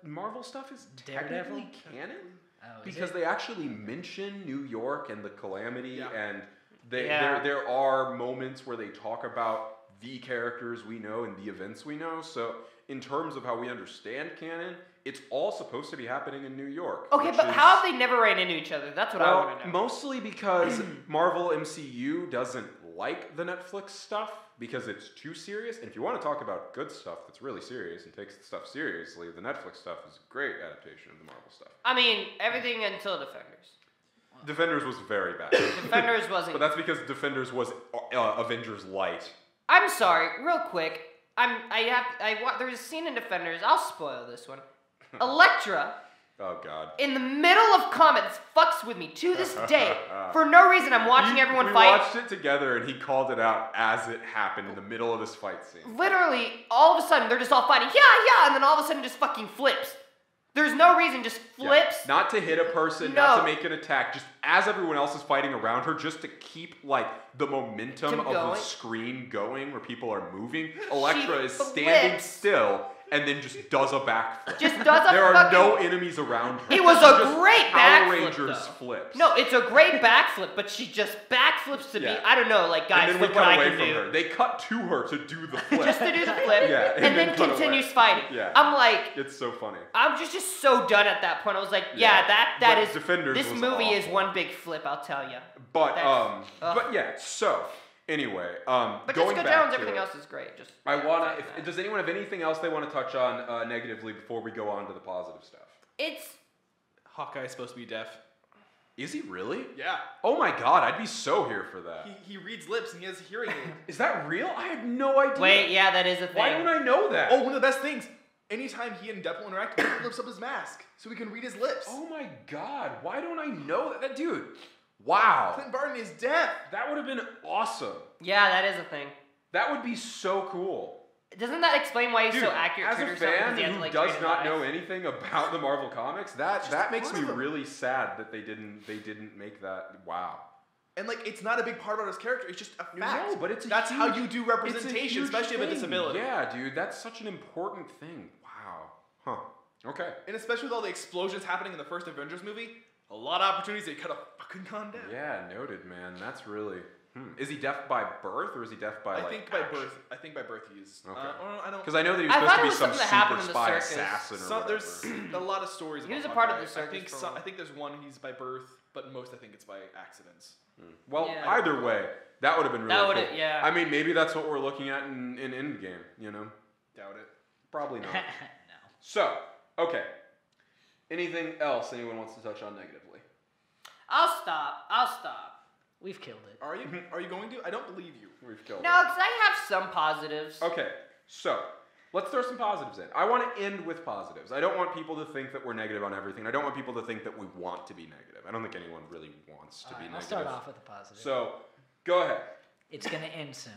Marvel stuff is Daredevil? technically canon. Oh, is Because it? they actually mention New York and the calamity, Yeah. and Yeah. there are moments where they talk about the characters we know and the events we know. So in terms of how we understand canon, it's all supposed to be happening in New York. Okay, which but is- how have they never ran into each other? That's what I well, want to know. mostly because Marvel MCU doesn't like the Netflix stuff because it's too serious. And if you want to talk about good stuff that's really serious and takes the stuff seriously, the Netflix stuff is a great adaptation of the Marvel stuff. I mean, everything until Defenders. Defenders was very bad. Defenders wasn't. But that's because Defenders was Avengers Light. I'm sorry, real quick. There's a scene in Defenders. I'll spoil this one. Elektra, Oh God. in the middle of comments, fucks with me to this day for no reason. I'm watching everyone we fight. watched it together, and he called it out as it happened in the middle of this fight scene. Literally, all of a sudden, they're just all fighting, yeah, and then all of a sudden, just fucking flips. There's no reason, just Yeah. flips. Not to hit a person, not No. to make an attack, just as everyone else is fighting around her, just to keep like the momentum of the Going. screen going, where people are moving. Elektra is flips. standing still and then just does a backflip. Just does a There are fucking... no enemies around her. It was She a just great Power backflip, Rangers though. flips. No, it's a great backflip, but she just backflips to Yeah. me. I don't know, like, guys, and then we look what cut I away can from do. her. They cut to her to do the flip. Just to do the flip, Yeah, and then cut away. continues fighting. Yeah. I'm like, It's so funny. I'm just so done at that point. I was like, Yeah. yeah, that But is Defenders this was movie is awful. one big flip, I'll tell you. But That's- but yeah. So anyway, But going Jessica back Jones, to everything it, else is great. Just I wanna. saying that. Does anyone have anything else they want to touch on negatively before we go on to the positive stuff? It's Hawkeye's supposed to be deaf. Is he really? Yeah. Oh my God, I'd be so here for that. He reads lips and he has a hearing aid. Is that real? I had no idea. wait, yeah, that is a thing. Why don't I know that? Oh, one of the best things. Anytime he and Deadpool interact, he lifts up his mask so we can read his lips. Oh my God, why don't I know that? Dude, wow. Clint Barton is deaf. That would have been awesome. Yeah, that is a thing. That would be so cool. Doesn't that explain why he's Dude, so accurate as to a himself? Because fan he had to, who like, does train his not eyes? know anything about the Marvel comics, that makes part me of him. really sad that they didn't make that. Wow. And like, it's not a big part about his character. It's just a fact. No, but it's a that's how huge- you do It's a representation, huge especially with a thing. disability. Yeah, dude, that's such an important thing. Wow. Huh. Okay. And especially with all the explosions happening in the first Avengers movie, a lot of opportunities they could have fucking gone down. Yeah, noted, man. That's really. Is he deaf by birth or is he deaf by I like? think by action? birth. I think by birth he's. Okay. I don't. Because I know that he was I supposed thought to it be was some something that happened super in the spy circus. assassin or whatever. There's a lot of stories. He was about a part of Hawkeye. the circus I think for a while. I think there's one he's by birth, but most I think it's by accidents. Well, Yeah. either way, that would have been really That cool. would've- yeah. I mean, maybe that's what we're looking at in Endgame. You know, Doubt it. probably not. no. So, okay. Anything else anyone wants to touch on negatively? I'll stop. We've killed it. Are you? Are you going to? I don't believe you. We've killed No, because I have some positives. it. Okay, so let's throw some positives in. I want to end with positives. I don't want people to think that we're negative on everything. I don't want people to think that we want to be negative. I don't think anyone really wants to be Alright, negative. I'll start off with a positive. So, go ahead. It's gonna end soon.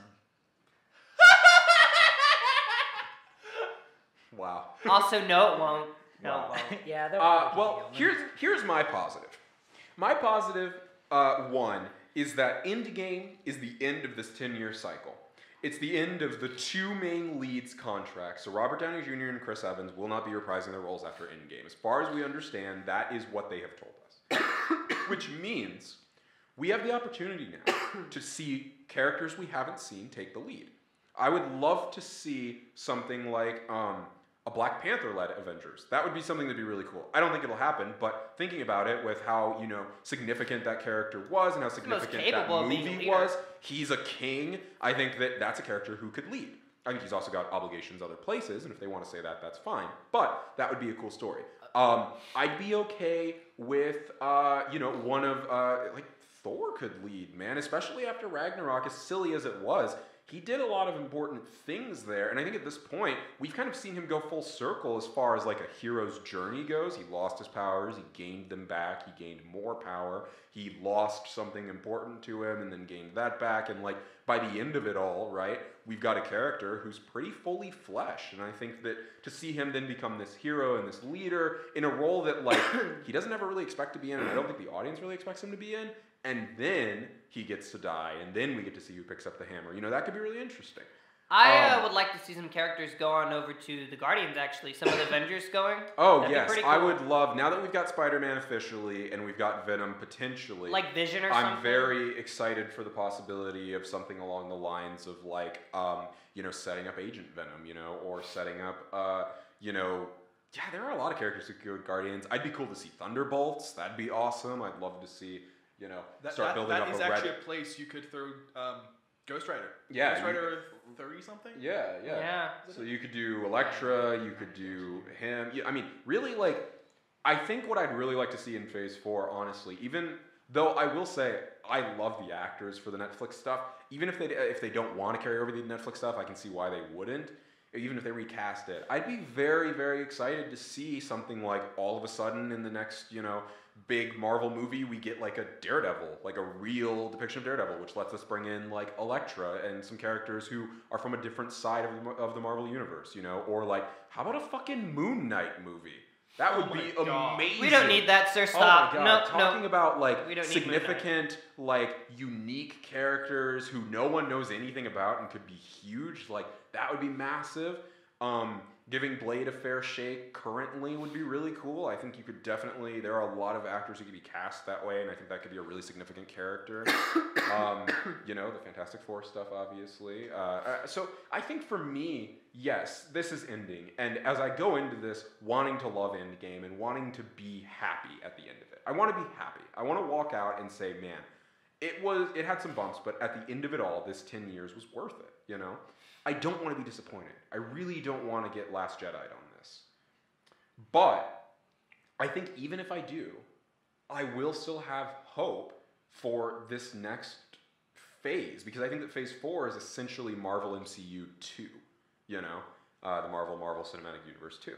Wow. Also, no, it won't. No, Wow. it won't. Yeah, they're Well, here's my positive. My positive one is that Endgame is the end of this 10-year cycle. It's the end of the two main leads contracts. So Robert Downey Jr. and Chris Evans will not be reprising their roles after Endgame. As far as we understand, that is what they have told us. Which means we have the opportunity now to see characters we haven't seen take the lead. I would love to see something like a Black Panther-led Avengers. That would be something that'd be really cool. I don't think it'll happen, but thinking about it with how, significant that character was and how significant that capable of being a movie leader. was, he's a king. I think that that's a character who could lead. I think he's also got obligations other places, and if they want to say that, that's fine. But that would be a cool story. I'd be okay with, one of, Thor could lead, man, especially after Ragnarok, as silly as it was. He did a lot of important things there, and I think at this point, we've kind of seen him go full circle as far as like a hero's journey goes. He lost his powers, he gained them back, he gained more power, he lost something important to him and then gained that back, and like by the end of it all, right, we've got a character who's pretty fully flesh, and I think that to see him then become this hero and this leader in a role that like he doesn't ever really expect to be in, and I don't think the audience really expects him to be in, and then he gets to die, and then we get to see who picks up the hammer. That could be really interesting. I would like to see some characters go on over to the Guardians, actually. Some of the Avengers going. Oh, That'd be yes. pretty I cool. would love, now that we've got Spider-Man officially, and we've got Venom potentially, Like Vision or something. I'm very excited for the possibility of something along the lines of like, setting up Agent Venom, or setting up, yeah, there are a lot of characters who could go with Guardians. I'd be cool to see Thunderbolts. That'd be awesome. I'd love to see, start building up that is a actually red... a place you could throw Ghost Rider. Yeah, Ghost Rider 30 something. Yeah. So you could do Elektra, you could do him. Yeah, I mean, really, I think what I'd really like to see in Phase 4, honestly, even though I will say I love the actors for the Netflix stuff, even if they don't want to carry over the Netflix stuff, I can see why they wouldn't. Even if they recast it, I'd be very, very excited to see something like all of a sudden in the next, big Marvel movie, we get like a Daredevil, like a real depiction of Daredevil, which lets us bring in like Elektra and some characters who are from a different side of the Marvel universe, or like, how about a fucking Moon Knight movie? That would be amazing. We don't need that, sir. Stop. Oh my God. Talking about like We don't need significant, like unique characters who no one knows anything about and could be huge, like that would be massive. Giving Blade a fair shake currently would be really cool. I think you could definitely, there are a lot of actors who could be cast that way, and I think that could be a really significant character. The Fantastic Four stuff, obviously. So I think for me, yes, this is ending. And as I go into this wanting to love Endgame and wanting to be happy at the end of it, I want to be happy. I want to walk out and say, man, it had some bumps, but at the end of it all, this 10 years was worth it, I don't want to be disappointed. I really don't want to get Last Jedi'd on this. But I think even if I do, I will still have hope for this next phase, because I think that Phase 4 is essentially Marvel MCU 2, the Marvel Cinematic Universe 2.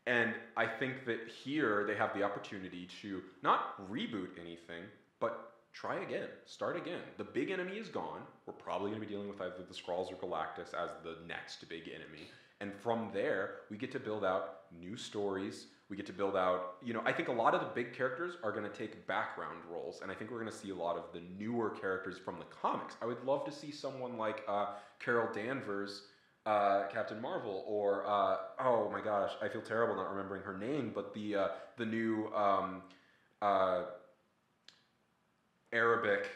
And I think that here they have the opportunity to not reboot anything, but try again. Start again. The big enemy is gone. We're probably going to be dealing with either the Skrulls or Galactus as the next big enemy. And from there, we get to build out new stories. We get to build out, I think a lot of the big characters are going to take background roles. And I think we're going to see a lot of the newer characters from the comics. I would love to see someone like Carol Danvers, Captain Marvel, or, oh my gosh, I feel terrible not remembering her name, but the new Arabic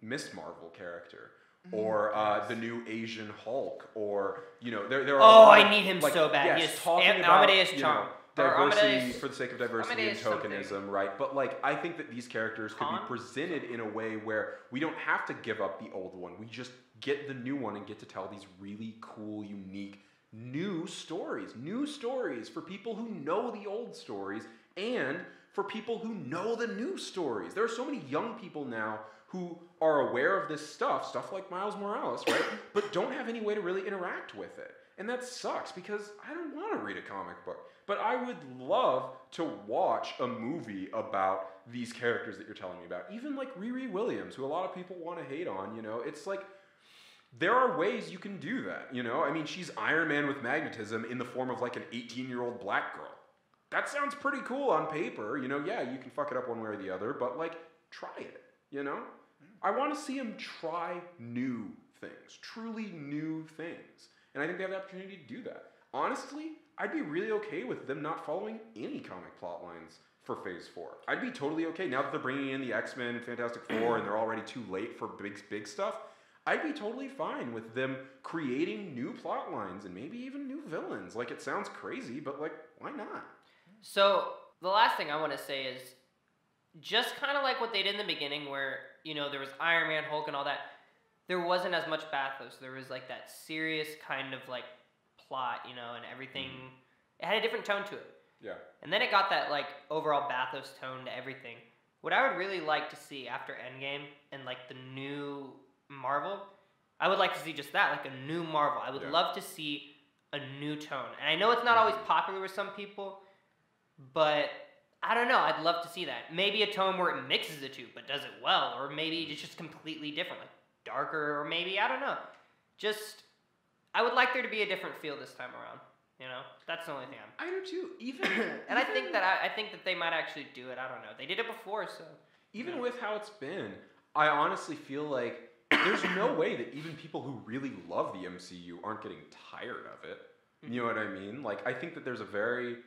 Miss Marvel character. Or the new Asian Hulk, or there are. Oh, I need him so bad. Yes, Yes, talking about Amadeus Charm. diversity for the sake of diversity and Amadeus something. tokenism, right? But I think that these characters could be presented in a way where we don't have to give up the old one. We just get the new one and get to tell these really cool, unique, new stories for people who know the old stories and for people who know the new stories. There are so many young people now who are aware of this stuff like Miles Morales, right? But don't have any way to really interact with it. And that sucks because I don't want to read a comic book. But I would love to watch a movie about these characters that you're telling me about. Even like Riri Williams, who a lot of people want to hate on, it's like, there are ways you can do that, I mean, she's Iron Man with magnetism in the form of like an 18-year-old black girl. That sounds pretty cool on paper, yeah, you can fuck it up one way or the other, but try it, I want to see him try new things, truly new things. And I think they have the opportunity to do that. Honestly, I'd be really okay with them not following any comic plot lines for Phase 4. I'd be totally okay, now that they're bringing in the X-Men and Fantastic Four and they're already too late for big stuff, I'd be totally fine with them creating new plot lines and maybe even new villains. It sounds crazy, but why not? So, the last thing I want to say is, just kind of like what they did in the beginning where, there was Iron Man, Hulk, and all that, there wasn't as much bathos. There was that serious kind of plot, and everything. It had a different tone to it. Yeah. And then it got that overall bathos tone to everything. What I would really like to see after Endgame and the new Marvel, I would like to see just that, a new Marvel. I would love to see a new tone. And I know it's not always popular with some people, but I don't know. I'd love to see that. Maybe a tone where it mixes the two, but does it well. Or maybe it's just completely different, darker, or maybe, I don't know. I would like there to be a different feel this time around. That's the only thing I do too. And I think that they might actually do it. I don't know. They did it before, so. Even with how it's been, I honestly feel like there's no way that even people who really love the MCU aren't getting tired of it. You know what I mean? I think that there's a very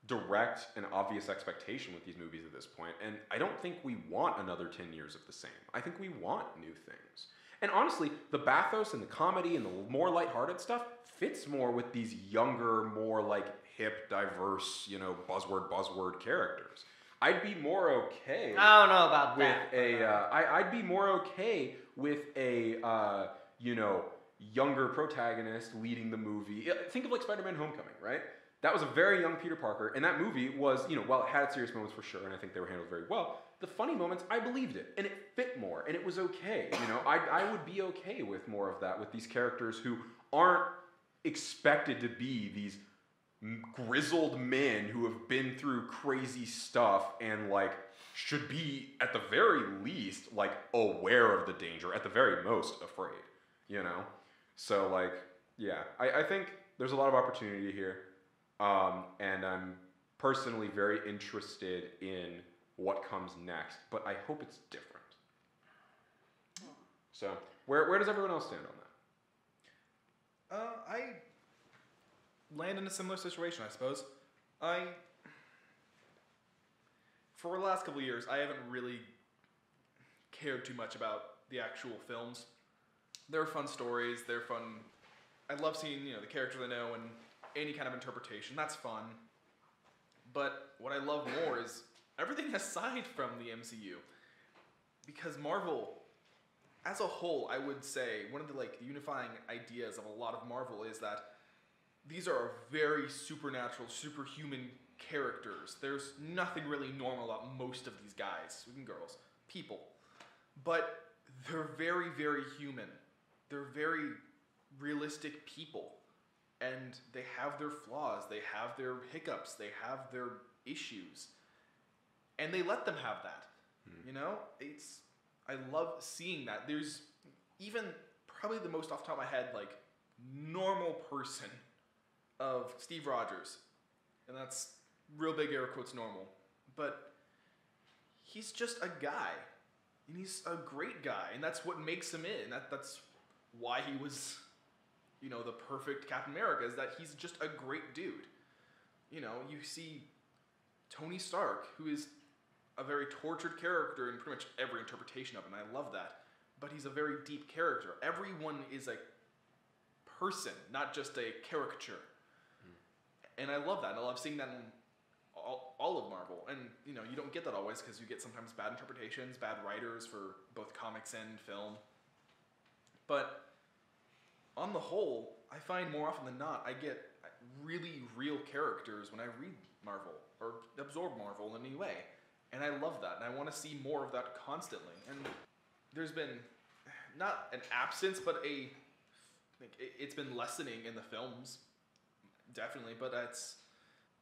direct and obvious expectation with these movies at this point, and I don't think we want another 10 years of the same. I think we want new things. And honestly, the bathos and the comedy and the more lighthearted stuff fits more with these younger, more hip, diverse, buzzword characters. I'd be more okay. I don't know about with that. I'd be more okay with a younger protagonist leading the movie. Think of Spider-Man: Homecoming, right? That was a very young Peter Parker, and that movie was, while it had its serious moments for sure, and I think they were handled very well, the funny moments, I believed it, and it fit more, and it was okay. I would be okay with more of that with these characters who aren't expected to be these grizzled men who have been through crazy stuff and should be at the very least aware of the danger, at the very most afraid, So yeah, I think there's a lot of opportunity here. And I'm personally very interested in what comes next, but I hope it's different. So, where does everyone else stand on that? I land in a similar situation, I suppose. For the last couple of years, I haven't really cared too much about the actual films. They're fun stories, they're fun. I love seeing, the characters I know and any kind of interpretation. That's fun. But what I love more is everything aside from the MCU. Because Marvel, as a whole, I would say, one of the unifying ideas of a lot of Marvel is that these are very supernatural, superhuman characters. There's nothing really normal about most of these guys, even girls, people. But they're very, very human. They're very realistic people. And they have their flaws, they have their hiccups, they have their issues. And they let them have that. You know, I love seeing that. There's even probably the most off the top of my head, like, normal person of Steve Rogers. And that's real big air quotes normal. But he's just a guy. And he's a great guy. And that's what makes him in. That's why he was, you know, the perfect Captain America, is that he's just a great dude. You know, you see Tony Stark, who is a very tortured character in pretty much every interpretation of him, and I love that. But he's a very deep character. Everyone is a person, not just a caricature. And I love that. And I love seeing that in all of Marvel. And, you know, you don't get that always because you get sometimes bad interpretations, bad writers for both comics and film. But on the whole, I find more often than not, I get really real characters when I read Marvel or absorb Marvel in any way. And I love that. And I want to see more of that constantly. And there's been not an absence, but it's been lessening in the films. Definitely, but that's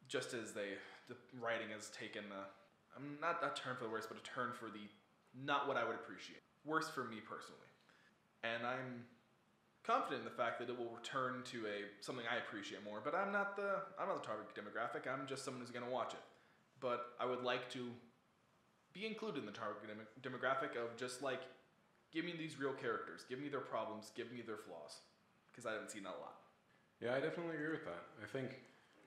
just as the writing has taken not a turn for the worse, but a turn for the not what I would appreciate. Worse for me personally. And I'm confident in the fact that it will return to something I appreciate more, but I'm not the target demographic. I'm just someone who's going to watch it. But I would like to be included in the target demographic of just like, give me these real characters, give me their problems, give me their flaws, because I haven't seen that a lot. Yeah, I definitely agree with that. I think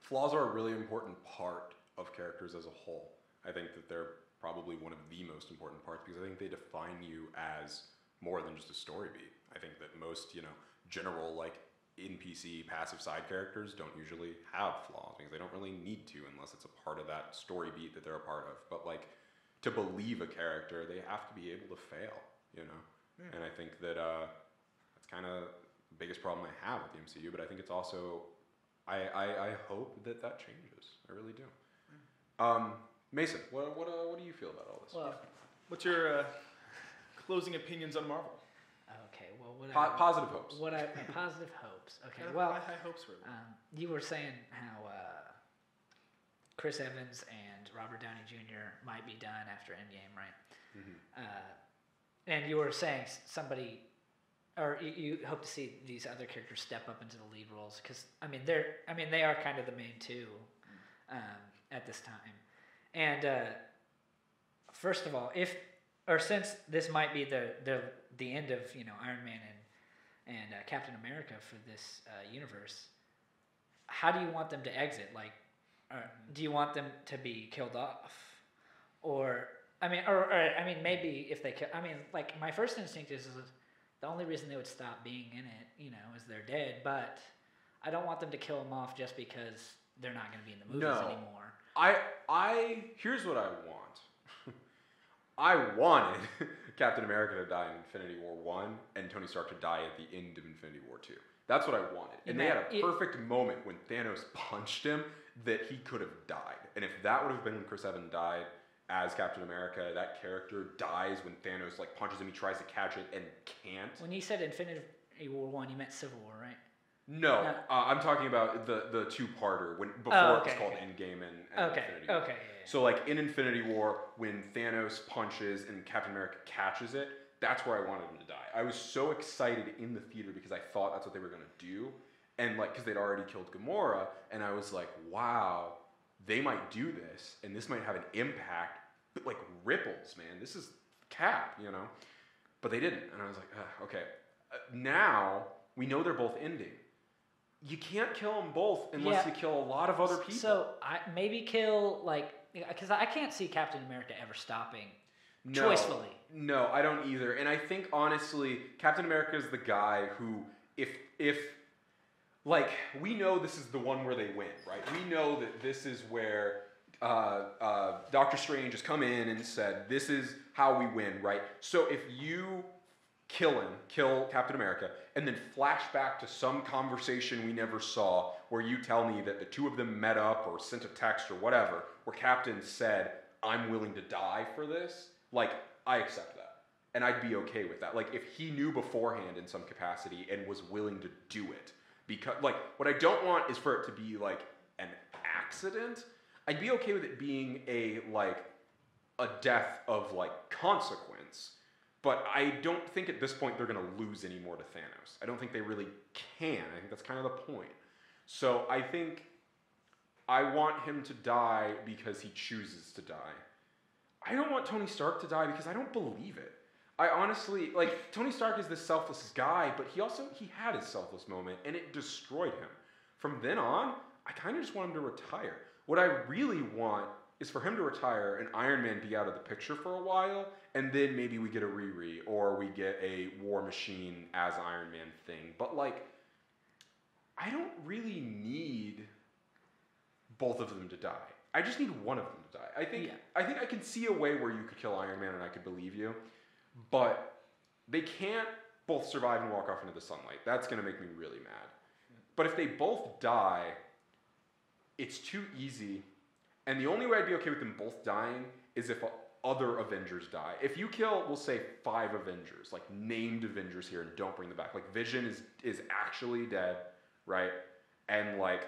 flaws are a really important part of characters as a whole. I think that they're probably one of the most important parts because I think they define you as more than just a story beat. I think that most, you know, general like NPC passive side characters don't usually have flaws because they don't really need to unless it's a part of that story beat that they're a part of. But like to believe a character, they have to be able to fail, you know? Yeah. And I think that that's kind of biggest problem I have with the MCU, but I think it's also, I hope that changes. I really do. Mason, what do you feel about all this? Well, what's your closing opinions on Marvel? Okay, well, positive hopes. Positive hopes. Okay, I well, have high hopes for them. You were saying how Chris Evans and Robert Downey Jr. might be done after Endgame, right? Mm-hmm. And you were saying somebody. Or you hope to see these other characters step up into the lead roles because they are kind of the main two at this time. And first of all, since this might be the end of Iron Man and Captain America for this universe, how do you want them to exit? Like, do you want them to be killed off, or maybe if they kill? Like my first instinct is the only reason they would stop being in it, is they're dead. But I don't want them to kill them off just because they're not going to be in the movies anymore. Here's what I want. I wanted Captain America to die in Infinity War 1 and Tony Stark to die at the end of Infinity War 2. That's what I wanted. And they had a perfect moment when Thanos punched him that he could have died. And if that would have been when Chris Evans died as Captain America, that character dies when Thanos punches him, he tries to catch it and can't. When you said Infinity War 1, you meant Civil War, right? No. I'm talking about the two-parter before it was called Endgame and Infinity War. Okay. Yeah. So in Infinity War, when Thanos punches and Captain America catches it, that's where I wanted him to die. I was so excited in the theater because I thought that's what they were going to do. And because they'd already killed Gamora, and I was like, wow, they might do this, and this might have an impact. But ripples, man. This is Cap, But they didn't. And I was like, okay. Now, we know they're both ending. You can't kill them both unless you kill a lot of other people. So, maybe kill, because I can't see Captain America ever stopping choicefully. No, I don't either. And I think, honestly, Captain America is the guy who, if we know this is the one where they win, right? We know that this is where Doctor Strange has come in and said, this is how we win, right? So if you kill Captain America, and then flash back to some conversation we never saw where you tell me that the two of them met up or sent a text or whatever, where Captain said, I'm willing to die for this, I accept that. And I'd be okay with that. If he knew beforehand in some capacity and was willing to do it. Because, what I don't want is for it to be, an accident. I'd be okay with it being a a death of like consequence. But I don't think at this point they're going to lose any more to Thanos. I don't think they really can. I think that's kind of the point. So I think I want him to die because he chooses to die. I don't want Tony Stark to die because I don't believe it. I honestly, like, Tony Stark is this selfless guy, but he had his selfless moment, and it destroyed him. From then on, I kind of just want him to retire. What I really want is for him to retire and Iron Man be out of the picture for a while, and then maybe we get a Riri, or we get a War Machine as Iron Man thing. But, like, I don't really need both of them to die. I just need one of them to die. I think I can see a way where you could kill Iron Man and I could believe you, but they can't both survive and walk off into the sunlight. That's going to make me really mad. But if they both die, it's too easy, and the only way I'd be okay with them both dying is if other Avengers die. If you kill, we'll say 5 Avengers, like named Avengers here, and don't bring them back. Like Vision is actually dead, right? And like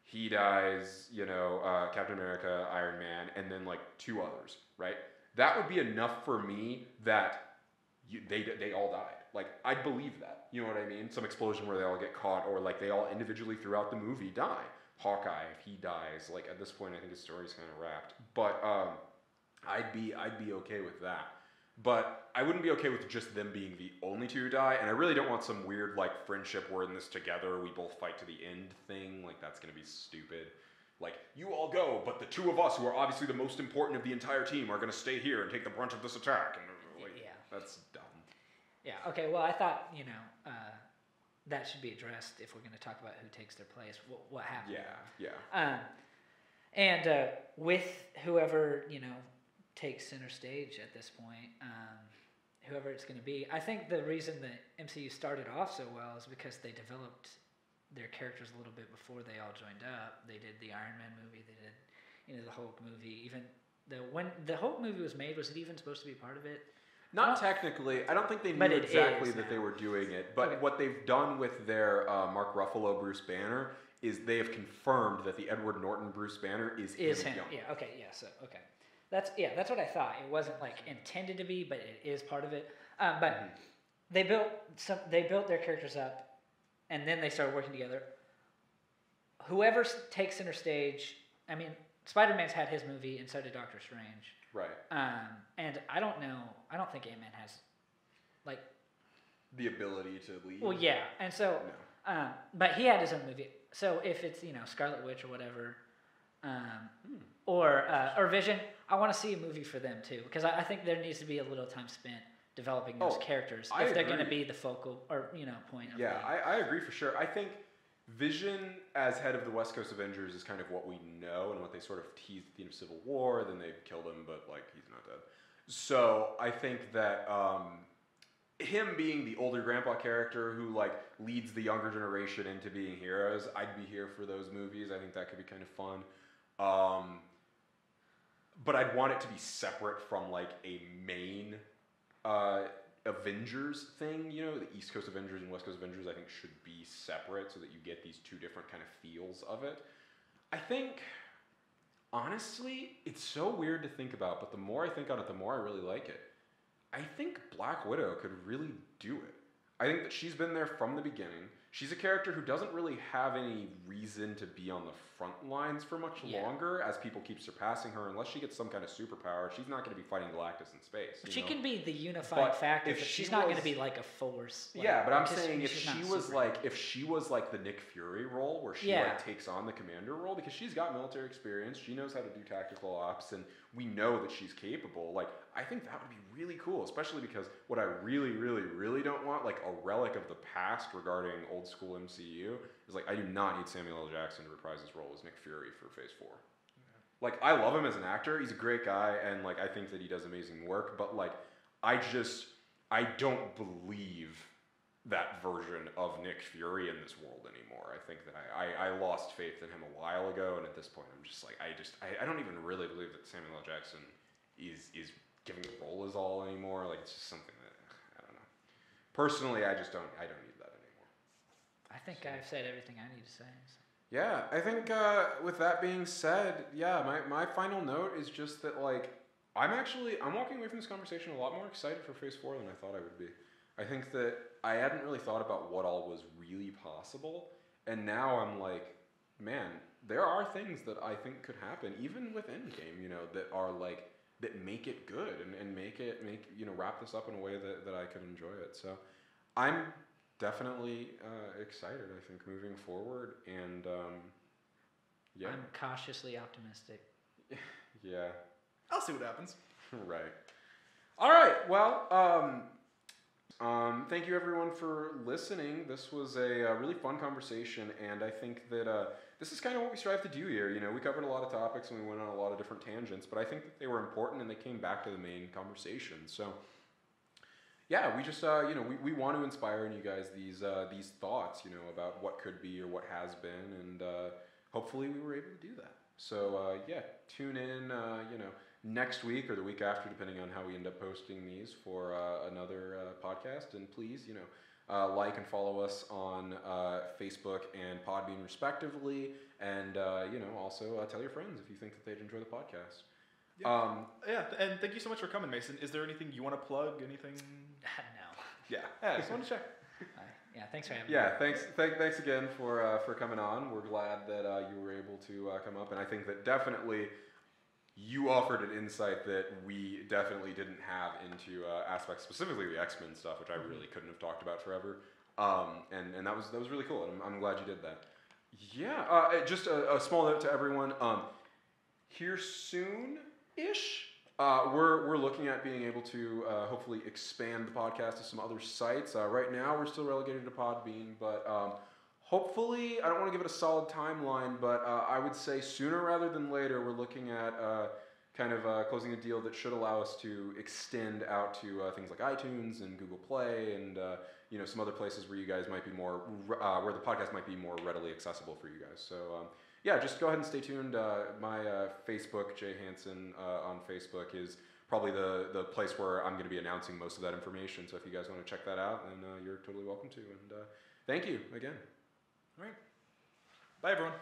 he dies, you know, Captain America, Iron Man, and then like 2 others, right? That would be enough for me that they all died. Like, I'd believe that. You know what I mean? Some explosion where they all get caught, or like they all individually throughout the movie die. Hawkeye, if he dies, like at this point, I think his story's kind of wrapped. But I'd be okay with that. But I wouldn't be okay with just them being the only 2 who die. And I really don't want some weird like friendship, we're in this together, we both fight to the end thing. Like that's gonna be stupid. Like, you all go, but the 2 of us who are obviously the most important of the entire team are gonna stay here and take the brunt of this attack. And like, that's dumb. Yeah. Okay. Well, I thought that should be addressed if we're going to talk about who takes their place. What happened? Yeah. And with whoever takes center stage at this point, whoever it's going to be, I think the reason the MCU started off so well is because they developed their characters a little bit before they all joined up. They did the Iron Man movie. They did the Hulk movie. Even when the Hulk movie was made, was it even supposed to be part of it? Not technically. I don't think they knew exactly that they were doing it. But what they've done with their Mark Ruffalo Bruce Banner is they have confirmed that the Edward Norton Bruce Banner is him. Young. Yeah. Okay. Yeah. So okay. That's what I thought. It wasn't like intended to be, but it is part of it. But they built their characters up, and then they started working together. Whoever takes center stage, I mean, Spider-Man's had his movie, and so did Doctor Strange. Right. And I don't know. I don't think Ant-Man has, like, the ability to lead. Well, yeah, and so, but he had his own movie. So if it's Scarlet Witch or whatever, or Vision, I want to see a movie for them too, because I think there needs to be a little time spent developing those characters if they're going to be the focal or point of. Yeah, I agree for sure. I think Vision as head of the West Coast Avengers is kind of what we know and what they sort of teased at the end of Civil War. Then they killed him, but like he's not dead. So I think that him being the older grandpa character who like leads the younger generation into being heroes, I'd be here for those movies. I think that could be kind of fun. But I'd want it to be separate from like a main Avengers thing, the East Coast Avengers and West Coast Avengers I think should be separate so that you get these 2 different kind of feels of it. I think, honestly, it's so weird to think about, but the more I think on it, the more I really like it. I think Black Widow could really do it. I think that she's been there from the beginning. She's a character who doesn't really have any reason to be on the front lines for much longer as people keep surpassing her. Unless she gets some kind of superpower, she's not going to be fighting Galactus in space. She can be the unifying factor, but she's not going to be like a force. Yeah, but I'm saying if she was like the Nick Fury role, where she like takes on the commander role, because she's got military experience, she knows how to do tactical ops, and we know that she's capable. Like, I think that would be really cool, especially because what I really, really, really don't want, like a relic of the past regarding old school MCU, is like I do not need Samuel L. Jackson to reprise his role as Nick Fury for Phase 4. Yeah. Like, I love him as an actor. He's a great guy, and like I think that he does amazing work, but like I don't believe that version of Nick Fury in this world anymore. I think that I lost faith in him a while ago, and at this point I'm just like I don't even really believe that Samuel L. Jackson is giving the role his all anymore. Like, it's just something that I don't know. Personally, I don't need that anymore. I think I've said everything I need to say. So. Yeah, I think with that being said, yeah, my final note is just that like I'm walking away from this conversation a lot more excited for Phase 4 than I thought I would be. I think that I hadn't really thought about what all was really possible, and now I'm like, man, there are things that I think could happen, even with Endgame, you know, that are like, that make it good and make wrap this up in a way that I could enjoy it. So I'm definitely excited, I think, moving forward, and yeah. I'm cautiously optimistic. Yeah. I'll see what happens. Right. All right. Well, thank you everyone for listening. This was a really fun conversation, and I think that this is kind of what we strive to do here. You know, we covered a lot of topics and we went on a lot of different tangents, but I think that they were important and they came back to the main conversation. So, yeah, we just we want to inspire in you guys these thoughts, you know, about what could be or what has been, and hopefully we were able to do that. So yeah, tune in, next week or the week after, depending on how we end up posting these, for another podcast. And please, like and follow us on Facebook and Podbean respectively, and also tell your friends if you think that they'd enjoy the podcast. Yeah, and thank you so much for coming, Mason. Is there anything you want to plug? Anything? No. Yeah, just want to check. Yeah, thanks for having me. Yeah, thanks again for coming on. We're glad that you were able to come up, and I think that definitely you offered an insight that we definitely didn't have into aspects, specifically the X-Men stuff, which I really couldn't have talked about forever. And that was really cool, and I'm glad you did that. Yeah, just a small note to everyone. Here soon-ish, we're looking at being able to hopefully expand the podcast to some other sites. Right now, we're still relegated to Podbean, but hopefully, I don't want to give it a solid timeline, but I would say sooner rather than later, we're looking at closing a deal that should allow us to extend out to things like iTunes and Google Play and some other places where you guys might be more, where the podcast might be more readily accessible for you guys. So yeah, just go ahead and stay tuned. My Facebook, Jay Hansen on Facebook, is probably the place where I'm going to be announcing most of that information. So if you guys want to check that out, then you're totally welcome to. And thank you again. All right. Bye, everyone.